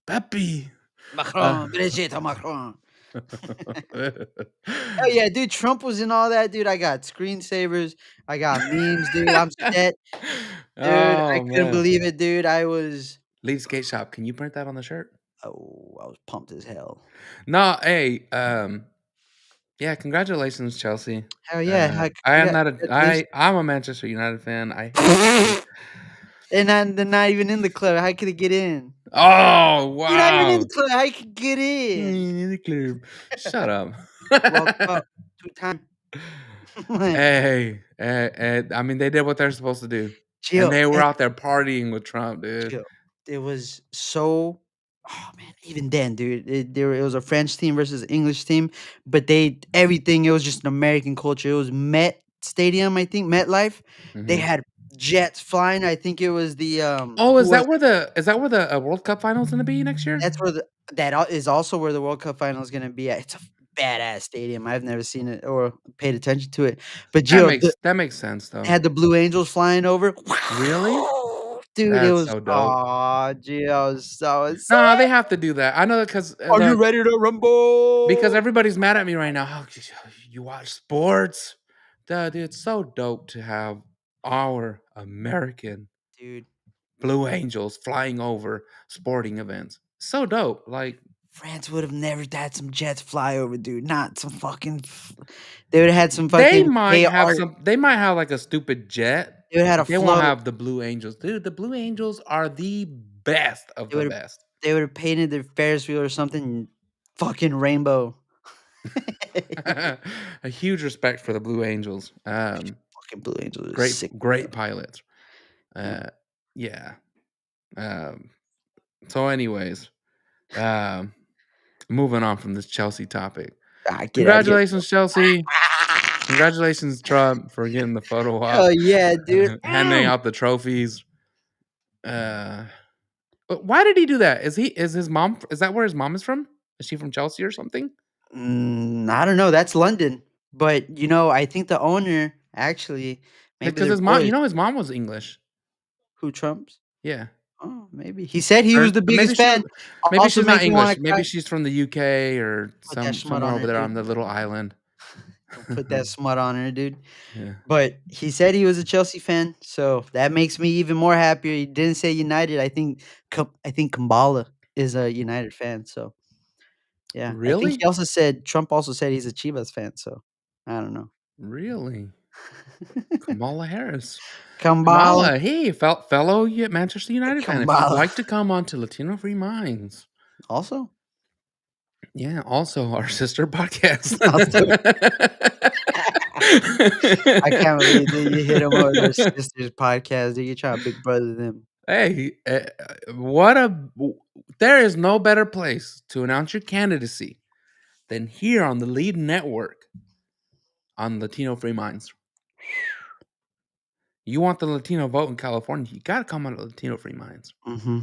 Papi. Uh, Macron, Brigitte Macron." Oh yeah, dude, Trump was in all that, dude. I got screensavers, I got memes, dude. I'm set, dude. I oh couldn't man, believe it, dude. Lead Skate Shop. Can you print that on the shirt? I was pumped as hell. No, hey, yeah, congratulations, Chelsea. Hell yeah, heck, I am not a congratulations. I'm a Manchester United fan. I hate Chelsea. And then they're not even in the club. How could it get in? Oh You're not even in the wow. club. How you could get in? In the club. Shut up. World Cup, 2 time. I mean, they did what they're supposed to do, and Chill, they were out there partying with Trump, dude. chill. It was so oh man, even then, dude, it was a French team versus an English team, but everything, it was just an American culture. It was Met Stadium, I think, MetLife. They Mhm. had jets flying. I think it was the Oh, who was is that where the World Cup final's gonna be next year? that's where is also where the World Cup final is gonna be at. It's a badass stadium. I've never seen it or paid attention to it. But Gio, That makes sense though. had the Blue Angels flying over. Really? Dude, it That's was so dope. Gio, I was so No, they have to do that. I know that because Are you ready to because rumble? everybody's mad at me right now. How you watch sports? Dude, it's so dope to have our American Dude, Blue Angels flying over sporting events. So dope. Like France would have never had some jets fly over, dude. Not some fucking they would have had some fucking AR they might have like a stupid jet, they would have had a but they won't float. have the Blue Angels. Dude, the Blue Angels are the best of They the would best. They would have painted their Ferris wheel or something fucking rainbow. A huge respect for the Blue Angels. Fucking Blue Angels is Great, sick. great pilots. Yeah. Yeah. Um, so, anyways, um, moving on from this Chelsea topic. Get out of here. Congratulations, Chelsea. Congratulations, Trump, for getting the photo Hell op, yeah, dude. handing out the trophies. Uh, but why did he do that? Is his mom? Is that where his mom is from? Is she from Chelsea or something? I don't know. That's London, but I think the owner actually maybe Because they're his mom, boys. his mom was English. Who Trump's? Yeah, Oh, maybe he said he or was the maybe biggest fan. maybe Also she's not makes me want English. to cry. Maybe she's from the UK or Put that smut somewhere on over her, there dude. on the little island. Don't put that smut on her, dude. Yeah, But he said he was a Chelsea fan, so that makes me even more happier. He didn't say United. I think Kambala is a United fan. So yeah, I think really, Trump also said he's a Chivas fan. So I don't know. really. Kamala Harris. Kambala, Kamala, hey, fellow Manchester United fan, if you'd Kambala. like to come on to Latino Free Minds, Also, yeah, also our sister podcast. also, I can't believe that you hit him over their sister's podcast. Dude, you trying to big brother them. Hey, what a there is no better place to announce your candidacy than here on the Lead Network on Latino Free Minds. You want the Latino vote in California, you got to come on to Latino Free Minds. Mm-hmm.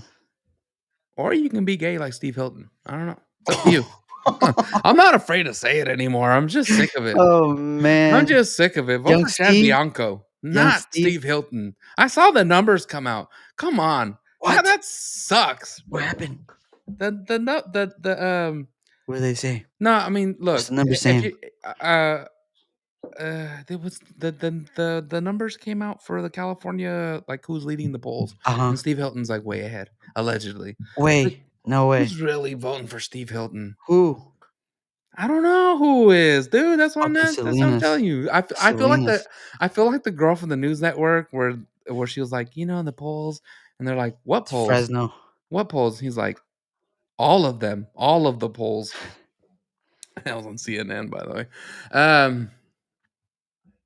Or you can be gay like Steve Hilton. I don't know. It's up to you. I'm not afraid to say it anymore. I'm just sick of it. Oh I'm man, just sick of it. Vote young for Chad Steve, Bianco, young not Steve. Steve Hilton. I saw the numbers come out. Come on. What? That sucks. What happened? The What did they say? no, I mean, What's look, the number if saying? you there was the numbers came out for the California, like who's leading the polls, Uh huh. and Steve Hilton's like way ahead, allegedly. Like, Way. No way. who's really voting for Steve Hilton? Who? I don't know who is, dude. Fucking That's what I'm Salinas. telling you. Salinas. I feel like the girl from the news network where she was like, the polls, and they're like, what It's polls? Fresno. What polls? He's like, all of them, all of the polls. That was on CNN, by the way.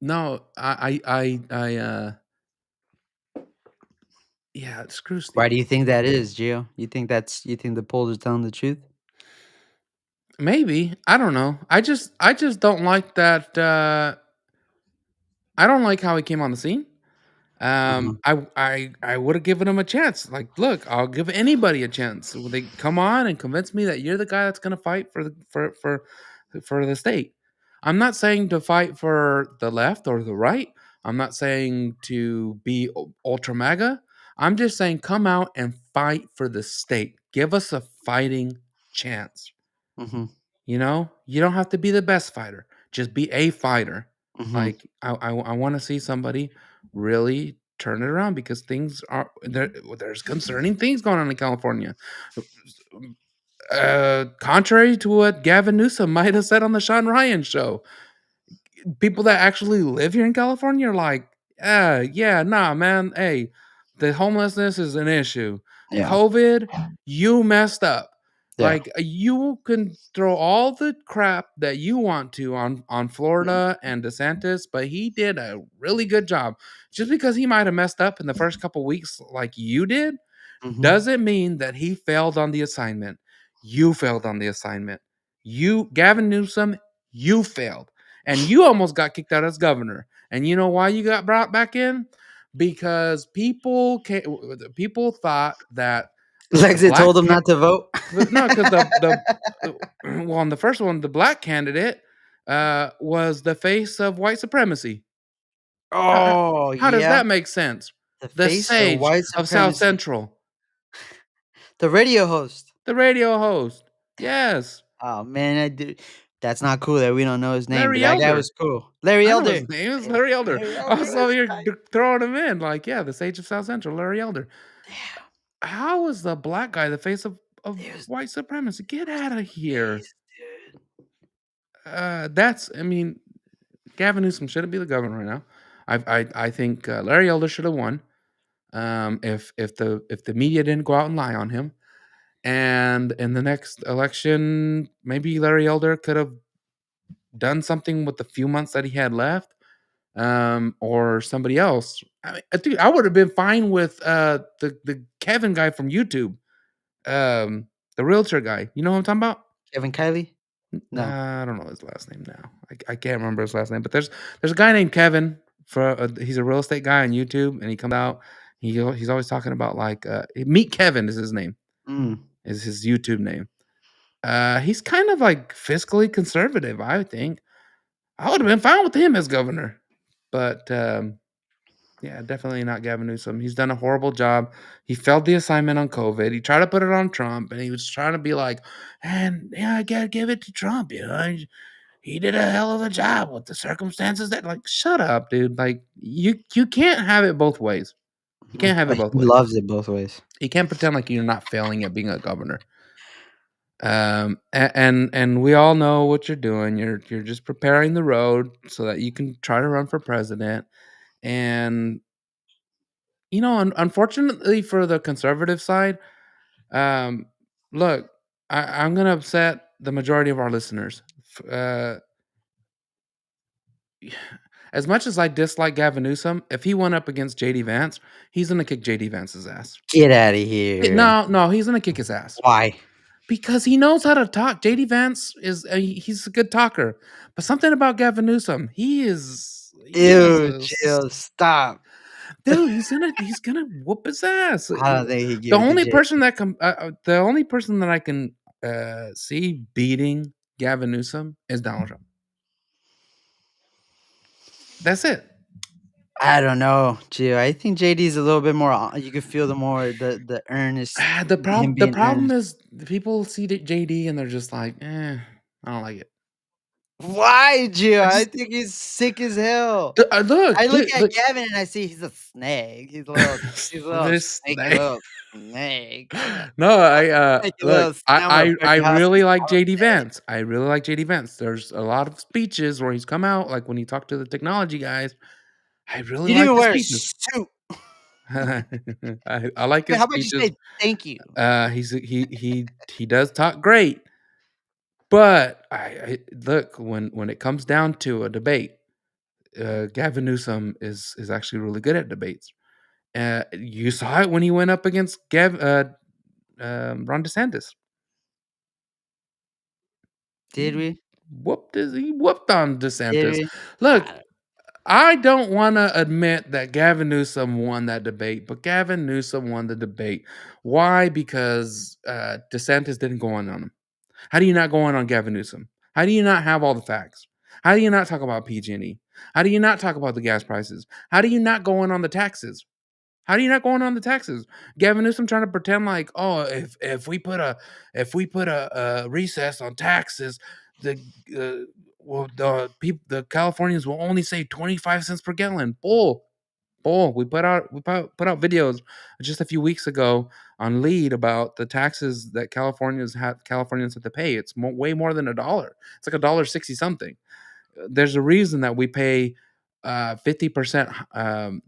No, yeah, screw Steve. Why do you think that is, Gio? You think the polls are telling the truth? Maybe, I don't know. I just don't like that. I don't like how he came on the scene. Uh-huh. I would have given him a chance. Like, look, I'll give anybody a chance. Will they come on and convince me that you're the guy that's going to fight for for the state? I'm not saying to fight for the left or the right. I'm not saying to be ultra mega. I'm just saying come out and fight for the state. Give us a fighting chance. Mm-hmm. You don't have to be the best fighter. Just be a fighter. Mm-hmm. Like I want to see somebody really turn it around because things are there. There's concerning things going on in California. Contrary to what Gavin Newsom might have said on the Sean Ryan show, people that actually live here in California are like, yeah, nah, man. Hey, the homelessness is an issue. Yeah. COVID, you messed up. Yeah. Like you can throw all the crap that you want to on Florida and DeSantis, but he did a really good job. Just because he might have messed up in the first couple weeks, like you did, Mm-hmm. doesn't mean that he failed on the assignment. You failed on the assignment. Gavin Newsom, you failed. And you almost got kicked out as governor. And you know why you got brought back in? Because people thought that the Lexit told him not to vote. no, because well, on the first one, the black candidate was the face of white supremacy. How, Oh how does yeah, that make sense? the The face of sage white of South supremacy. Central. The radio host. The radio host. Yes. Oh man, I do. That's not cool that we don't know his name, but Larry that guy Elder. was cool. Larry I know Elder. his name is Larry Elder. Larry I Elder. saw That's you're tight. throwing him in. Like, yeah, the sage of South Central, Larry Elder. Damn, How is the black guy the face of it was white supremacy? Get out of here. nice, dude. I mean, Gavin Newsom shouldn't be the governor right now. I think Larry Elder should have won. If the media didn't go out and lie on him, And in the next election, maybe Larry Elder could have done something with the few months that he had left, or somebody else. Dude, I would have been fine with the Kevin guy from YouTube, um, the realtor guy. You know what I'm talking about? Kevin Kiley? No. I don't know his last name now. I can't remember his last name, but there's a guy named Kevin. He's a real estate guy on YouTube, and he comes out. He's always talking about like Meet Kevin is his name. Mm. Is his YouTube name. He's kind of like fiscally conservative, I think. I would have been fine with him as governor, but yeah, definitely not Gavin Newsom. He's done a horrible job. He failed the assignment on COVID. He tried to put it on Trump, and he was trying to be like, and yeah, I gotta give it to Trump. He did a hell of a job with the circumstances that, like, shut up, dude. Like, you can't have it both ways. You can't have it But he both ways. loves it both ways. You can't pretend like you're not failing at being a governor. And we all know what you're doing. You're just preparing the road so that you can try to run for president. And unfortunately for the conservative side, um, look, I'm gonna upset the majority of our listeners. As much as I dislike Gavin Newsom, if he went up against JD Vance, he's gonna kick JD Vance's ass. Get out of here. No, he's gonna kick his ass. Why? Because he knows how to talk. JD Vance he's a good talker. But something about Gavin Newsom, he is Ew, chill, stop. dude, he's gonna whoop his ass. I don't think he'd The give it to only Jay. person that the only person that I can see beating Gavin Newsom is Donald Trump. That's it. I don't know, Gio. I think JD's a little bit more. You can feel the earnest, him The being problem earnest. is people see JD and they're just like, I don't like it. Why, Gio? I I just think he's sick as hell. look, I look dude, at look. Gavin and I see he's a snake. He's a little This snaky snake. little snake. No, I Snaky look, little snake. I'm gonna I burn your house to really the like ground JD today. Vance. I really like JD Vance. There's a lot of speeches where he's come out, like when he talked to the technology guys. I really You didn't like even the wear a speeches. suit. I like his How about you speeches. say thank you? He does talk great, but I look when it comes down to a debate, Gavin Newsom is actually really good at debates. You saw it when he went up against Ron DeSantis. Did we? He whooped on Did DeSantis. we? Look, I don't I don't want to admit that Gavin Newsom won that debate, but Gavin Newsom won the debate. Why? Because DeSantis didn't go on him. How do you not go on Gavin Newsom? How do you not have all the facts? How do you not talk about PG&E? How do you not talk about the gas prices? How do you not go in on the taxes? How do you not going on the taxes? Gavin Newsom trying to pretend like, oh, if we put a recess on taxes, the the Californians will only save 25 cents per gallon. Bull. We put out videos just a few weeks ago on Lead about the taxes that Californians have to pay. It's way more than $1. It's like $1.60 something. There's a reason that we pay 50%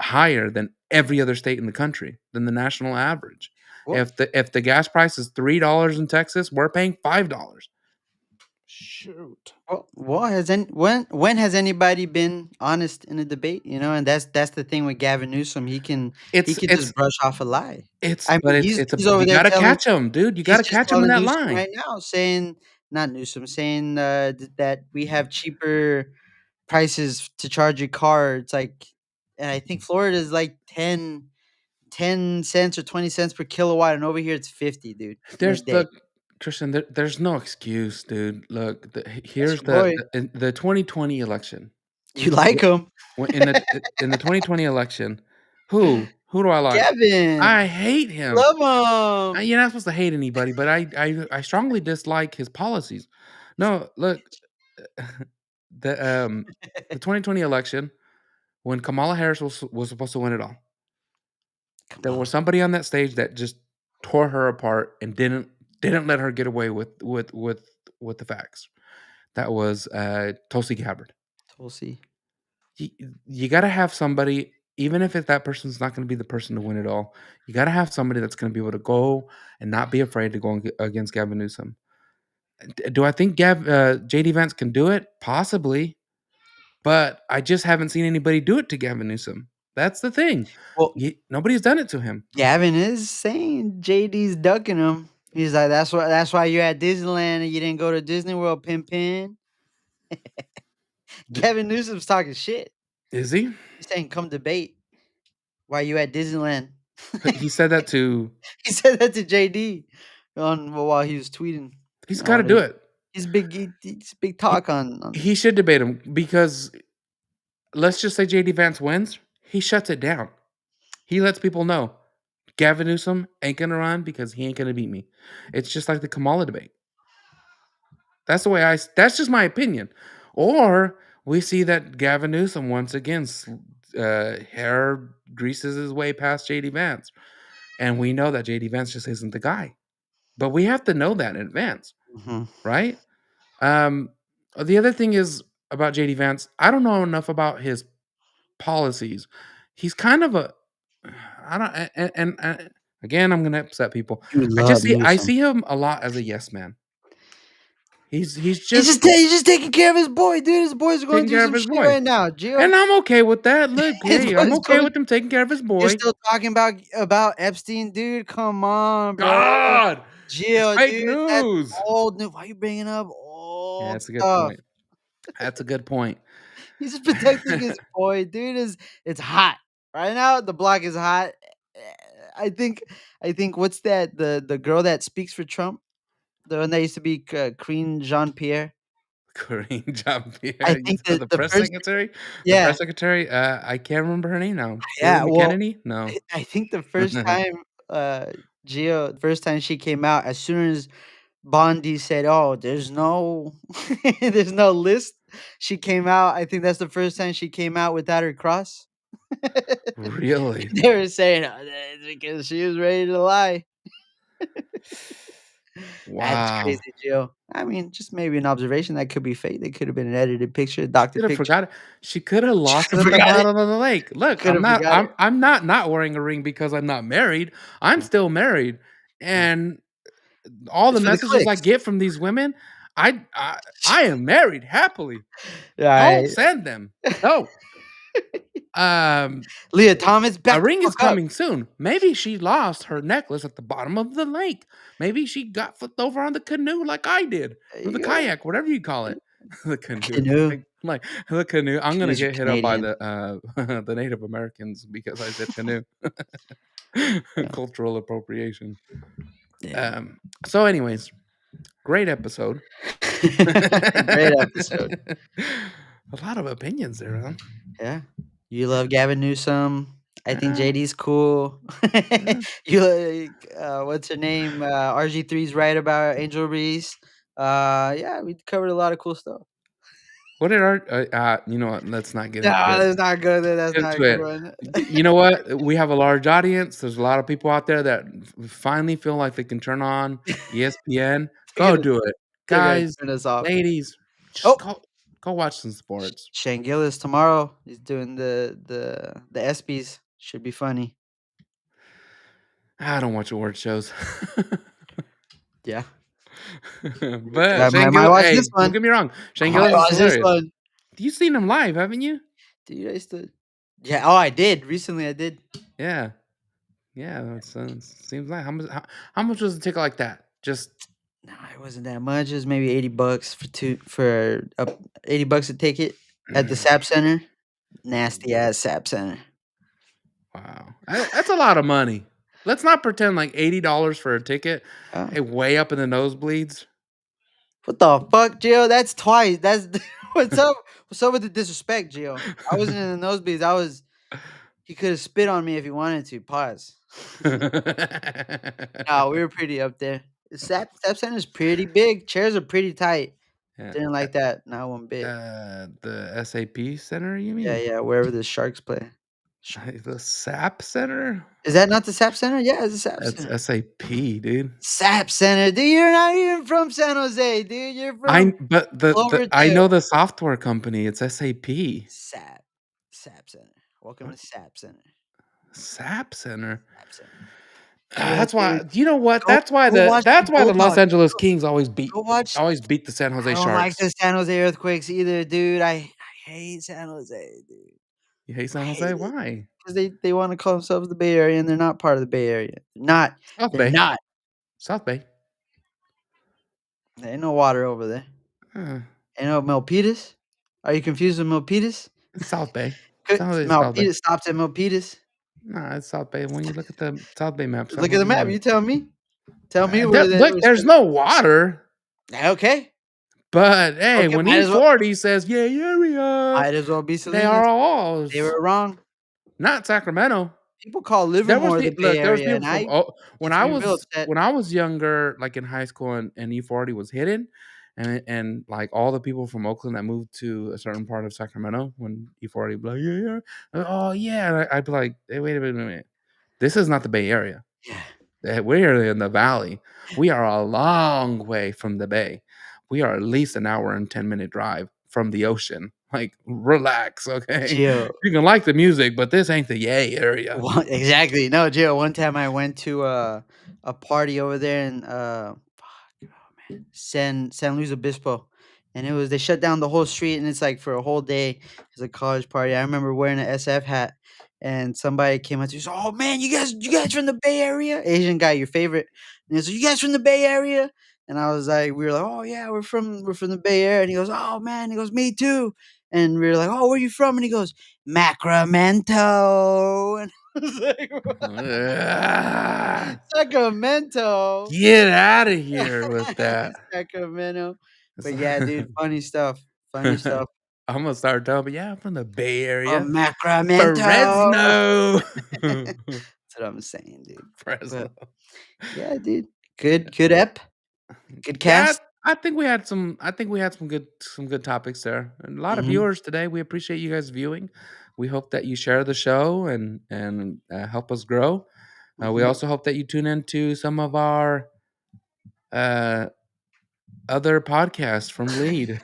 higher than every other state in the country, than the national average. Well, If the gas price is $3 in Texas, we're paying $5. Shoot. has when has anybody been honest in a debate? You know, and that's the thing with Gavin Newsom. He It's can it's just brush off a lie. it's I but mean, it's a he's over you there gotta telling. catch him, dude. You He's gotta just catch him in telling that Newsom line. right now, saying not Newsom, saying that we have cheaper prices to charge your car. It's like, and I think Florida is like 10 cents or 20 cents per kilowatt, and over here it's 50, dude, There's midday. the Christian, there's no excuse, dude. Look, That's here's your boy. the 2020 election. You like him, In the 2020 election, who do I like? Kevin? I hate him. Love him. You're not supposed to hate anybody, but I strongly dislike his policies. No, look, the um the 2020 election, when Kamala Harris was supposed to win it all, Come there was on. somebody on that stage that just tore her apart and didn't let her get away with the facts. That was Tulsi Gabbard. Tulsi. You, you got to have somebody. even if that person's not going to be the person to win it all, you got to have somebody that's going to be able to go and not be afraid to go against Gavin Newsom. Do I think JD Vance can do it? Possibly, but I just haven't seen anybody do it to Gavin Newsom. That's the thing. Well, Nobody's done it to him. Gavin is saying JD's ducking him. He's like, that's why you're at Disneyland and you didn't go to Disney World, Pimpin. Gavin Newsom's talking shit. Is he? He's saying, come debate. Why you at Disneyland? He said that to. He said that to JD while he was tweeting. He's got to do it. He's big talk on. He should debate him because let's just say JD Vance wins. He shuts it down. He lets people know Gavin Newsom ain't gonna run because he ain't gonna beat me. It's just like the Kamala debate. That's the way that's just my opinion. Or we see that Gavin Newsom once again hair greases his way past JD Vance. And we know that JD Vance just isn't the guy. But we have to know that in advance. Mm-hmm. Right? The other thing is about JD Vance, I don't know enough about his policies. He's kind of a I don't and again I'm gonna upset people. I see him a lot as a yes man. He's just taking care of his boy, dude. His boy's going through some shit right now, Gio. And I'm okay with that. Look, hey, I'm okay with him taking care of his boy. You're still talking about Epstein, dude. Come on, bro. God, Gio, fake dude, news. That's old news. Why are you bringing up old Yeah, that's a good stuff? point. That's a good point. He's protecting his boy, dude. It's hot right now. The block is hot. I think what's that? The girl that speaks for Trump, the one that used to be Karine Jean-Pierre. Karine Jean-Pierre. I think the press secretary. Yeah, the press secretary. I can't remember her name now. Yeah, Hillary Kennedy. No, I think the first time, Gio, the first time she came out, as soon as Bondi said, "Oh, there's no, there's no list," she came out. I think that's the first time she came out without her cross. Really? They were saying that's because she was ready to lie. Wow, that's crazy, Gio. I mean, just maybe an observation that could be fake. They could have been an edited picture, doctor picture. Forgot it. She could have lost it at the bottom of the lake. Look, I'm not wearing a ring because I'm not married. I'm still married, and all the messages I get from these women, I am married happily. Don't send them. No. Leah Thomas, a ring is coming soon. Maybe she lost her necklace at the bottom of the lake. Maybe she got flipped over on the canoe like I did, or the kayak, whatever you call it. The canoe. Like the canoe. I'm gonna get hit up by the Native Americans because I said canoe. Cultural appropriation. Yeah. So, anyways, great episode. Great episode. A lot of opinions there, huh? Yeah. You love Gavin Newsom. I think JD's cool. You like what's her name? RG3's right about Angel Reese. Yeah, we covered a lot of cool stuff. What did our you know what? Let's not get into it. Let's not go there. That's not good. You know what? We have a large audience. There's a lot of people out there that finally feel like they can turn on ESPN. Go do it, guys, ladies. Just go watch some sports. Shane Gillis tomorrow. He's doing the ESPYs. Should be funny. I don't watch award shows. Yeah. But Shane Gillis, hey, don't get me wrong. Shane Gillis is hilarious. You've seen him live, haven't you? Dude, I used to. Yeah. Oh, I did. Recently, I did. Yeah. Yeah. That seems like how much was a ticket like that? Just. No, it wasn't that much. It was maybe $80 for $80 a ticket at the SAP Center. Nasty ass SAP Center. Wow, that's a lot of money. Let's not pretend like $80 for a ticket. Hey, way up in the nosebleeds. What the fuck, Gio? That's twice. That's what's up. What's up with the disrespect, Gio? I wasn't in the nosebleeds. He could have spit on me if he wanted to. Pause. No, we were pretty up there. The SAP Center is pretty big. Chairs are pretty tight. Yeah. Didn't like that. Not one bit. The SAP Center, you mean? Yeah. Wherever the Sharks play. The SAP Center? Is that not the SAP Center? Yeah, it's the SAP Center. That's SAP, dude. SAP Center, dude. You're not even from San Jose, dude. You're from. I know the software company. It's SAP. SAP Center. Welcome to SAP Center. SAP Center. SAP Center. Yeah, That's why. dude. You know what? Go That's why go watch the that's why the Los Bulldogs. Angeles Kings always Go watch. beat the San I Jose don't like Sharks. the San Jose Earthquakes either, dude. I hate San Jose, dude. You hate I San Jose? hate it Why? because they want to call themselves the Bay Area and they're not part of the Bay Area. Not. South They're Bay. not. South Bay. There ain't no water over there. Uh, Ain't no Milpitas. Are you confused with Milpitas? it's South Bay. San Jose is South Bay. Milpitas stops at Milpitas. Nah, it's South Bay. When you look at the South Bay map, San Look at the Jose map. is. You tell me. Tell me where the Look, there's no water. Okay. But hey, Okay, when might as well E40 says "Yay area," be they are Salinas. all They were wrong. not Sacramento. People call There was Livermore the Bay there was Area, people and from I when gets I me real upset. was younger, like in high school, and E40 was hidden, and like all the people from Oakland that moved to a certain part of Sacramento when E40 be like oh yeah, and I'd be like, hey, wait a minute, this is not the Bay Area. Yeah. We're in the valley. We are a long way from the bay. We are at least an hour and 10-minute drive from the ocean. Like, relax, okay? Gio. You can like the music, but this ain't the yay area. Exactly. No, Gio. One time I went to a party over there in San Luis Obispo, and they shut down the whole street, and it's like for a whole day. It's a college party. I remember wearing an SF hat, and somebody came up to me, said, "Oh man, you guys from the Bay Area? Asian guy, your favorite?" And he said, "You guys from the Bay Area?" And I was like, we were like, "Oh yeah, we're from the Bay Area." And he goes, "Oh man," he goes, "Me too." And we were like, "Oh, where you from?" And he goes, "Macramento." And I was like, Ugh. Sacramento. Get out of here with that. Sacramento. But yeah, dude, funny stuff. Funny stuff. I'm gonna start telling me, yeah, I'm from the Bay Oh, Area. Macramento. Fresno. That's what I'm saying, dude. Fresno. But yeah, dude. Good ep. Good Yeah, cast. I think we had some good topics there. And a lot of Mhm, viewers today. We appreciate you guys viewing. We hope that you share the show and help us grow. We mhm. also hope that you tune into some of our uh, other podcasts from Lead.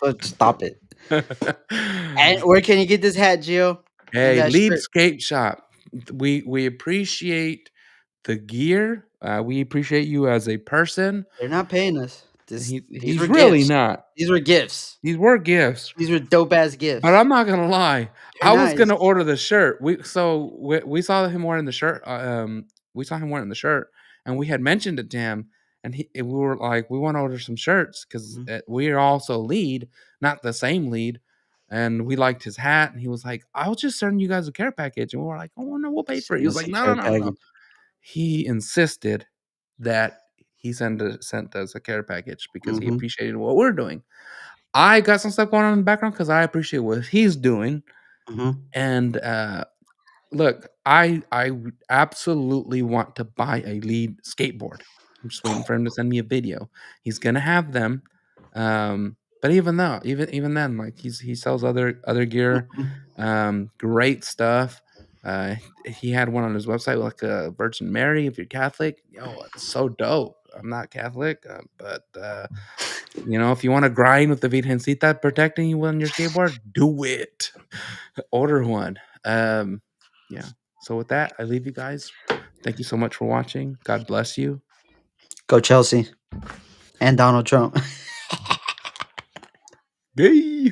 But stop it. And where can you get this hat, Gio? And Hey, that Lead shirt? Skate Shop. We appreciate the gear. We appreciate you as a person. They're not paying us. These were He's really gifts. not. These were gifts. These were gifts. These were dope ass But gifts. I'm not gonna lie. They're I was nice. gonna order the shirt. We saw him wearing the shirt. We saw him wearing the shirt, and we had mentioned it to him, and we were like, we want to order some shirts because Mhm. we are also Lead, not the same Lead, and we liked his hat, and he was like, I'll just send you guys a care package, and we were like, oh no, we'll pay for it. He Send was us like, some no, no, care no, no, no. package. He insisted that he sent us a care package because he Mhm, appreciated what we're doing. I got some stuff going on in the background because I appreciate what he's doing. mhm. And look, I would absolutely want to buy a Lead skateboard. I'm just waiting for him to send me a video. He's gonna have them. But even then, like he sells other gear, Mhm. great stuff. He had one on his website like a Virgin Mary. If you're Catholic, it's so dope. I'm not Catholic, but if you want to grind with the Virgencita protecting you on your skateboard, do it. Order one. Yeah. So with that, I leave you guys. Thank you so much for watching. God bless you. Go Chelsea and Donald Trump. Gay.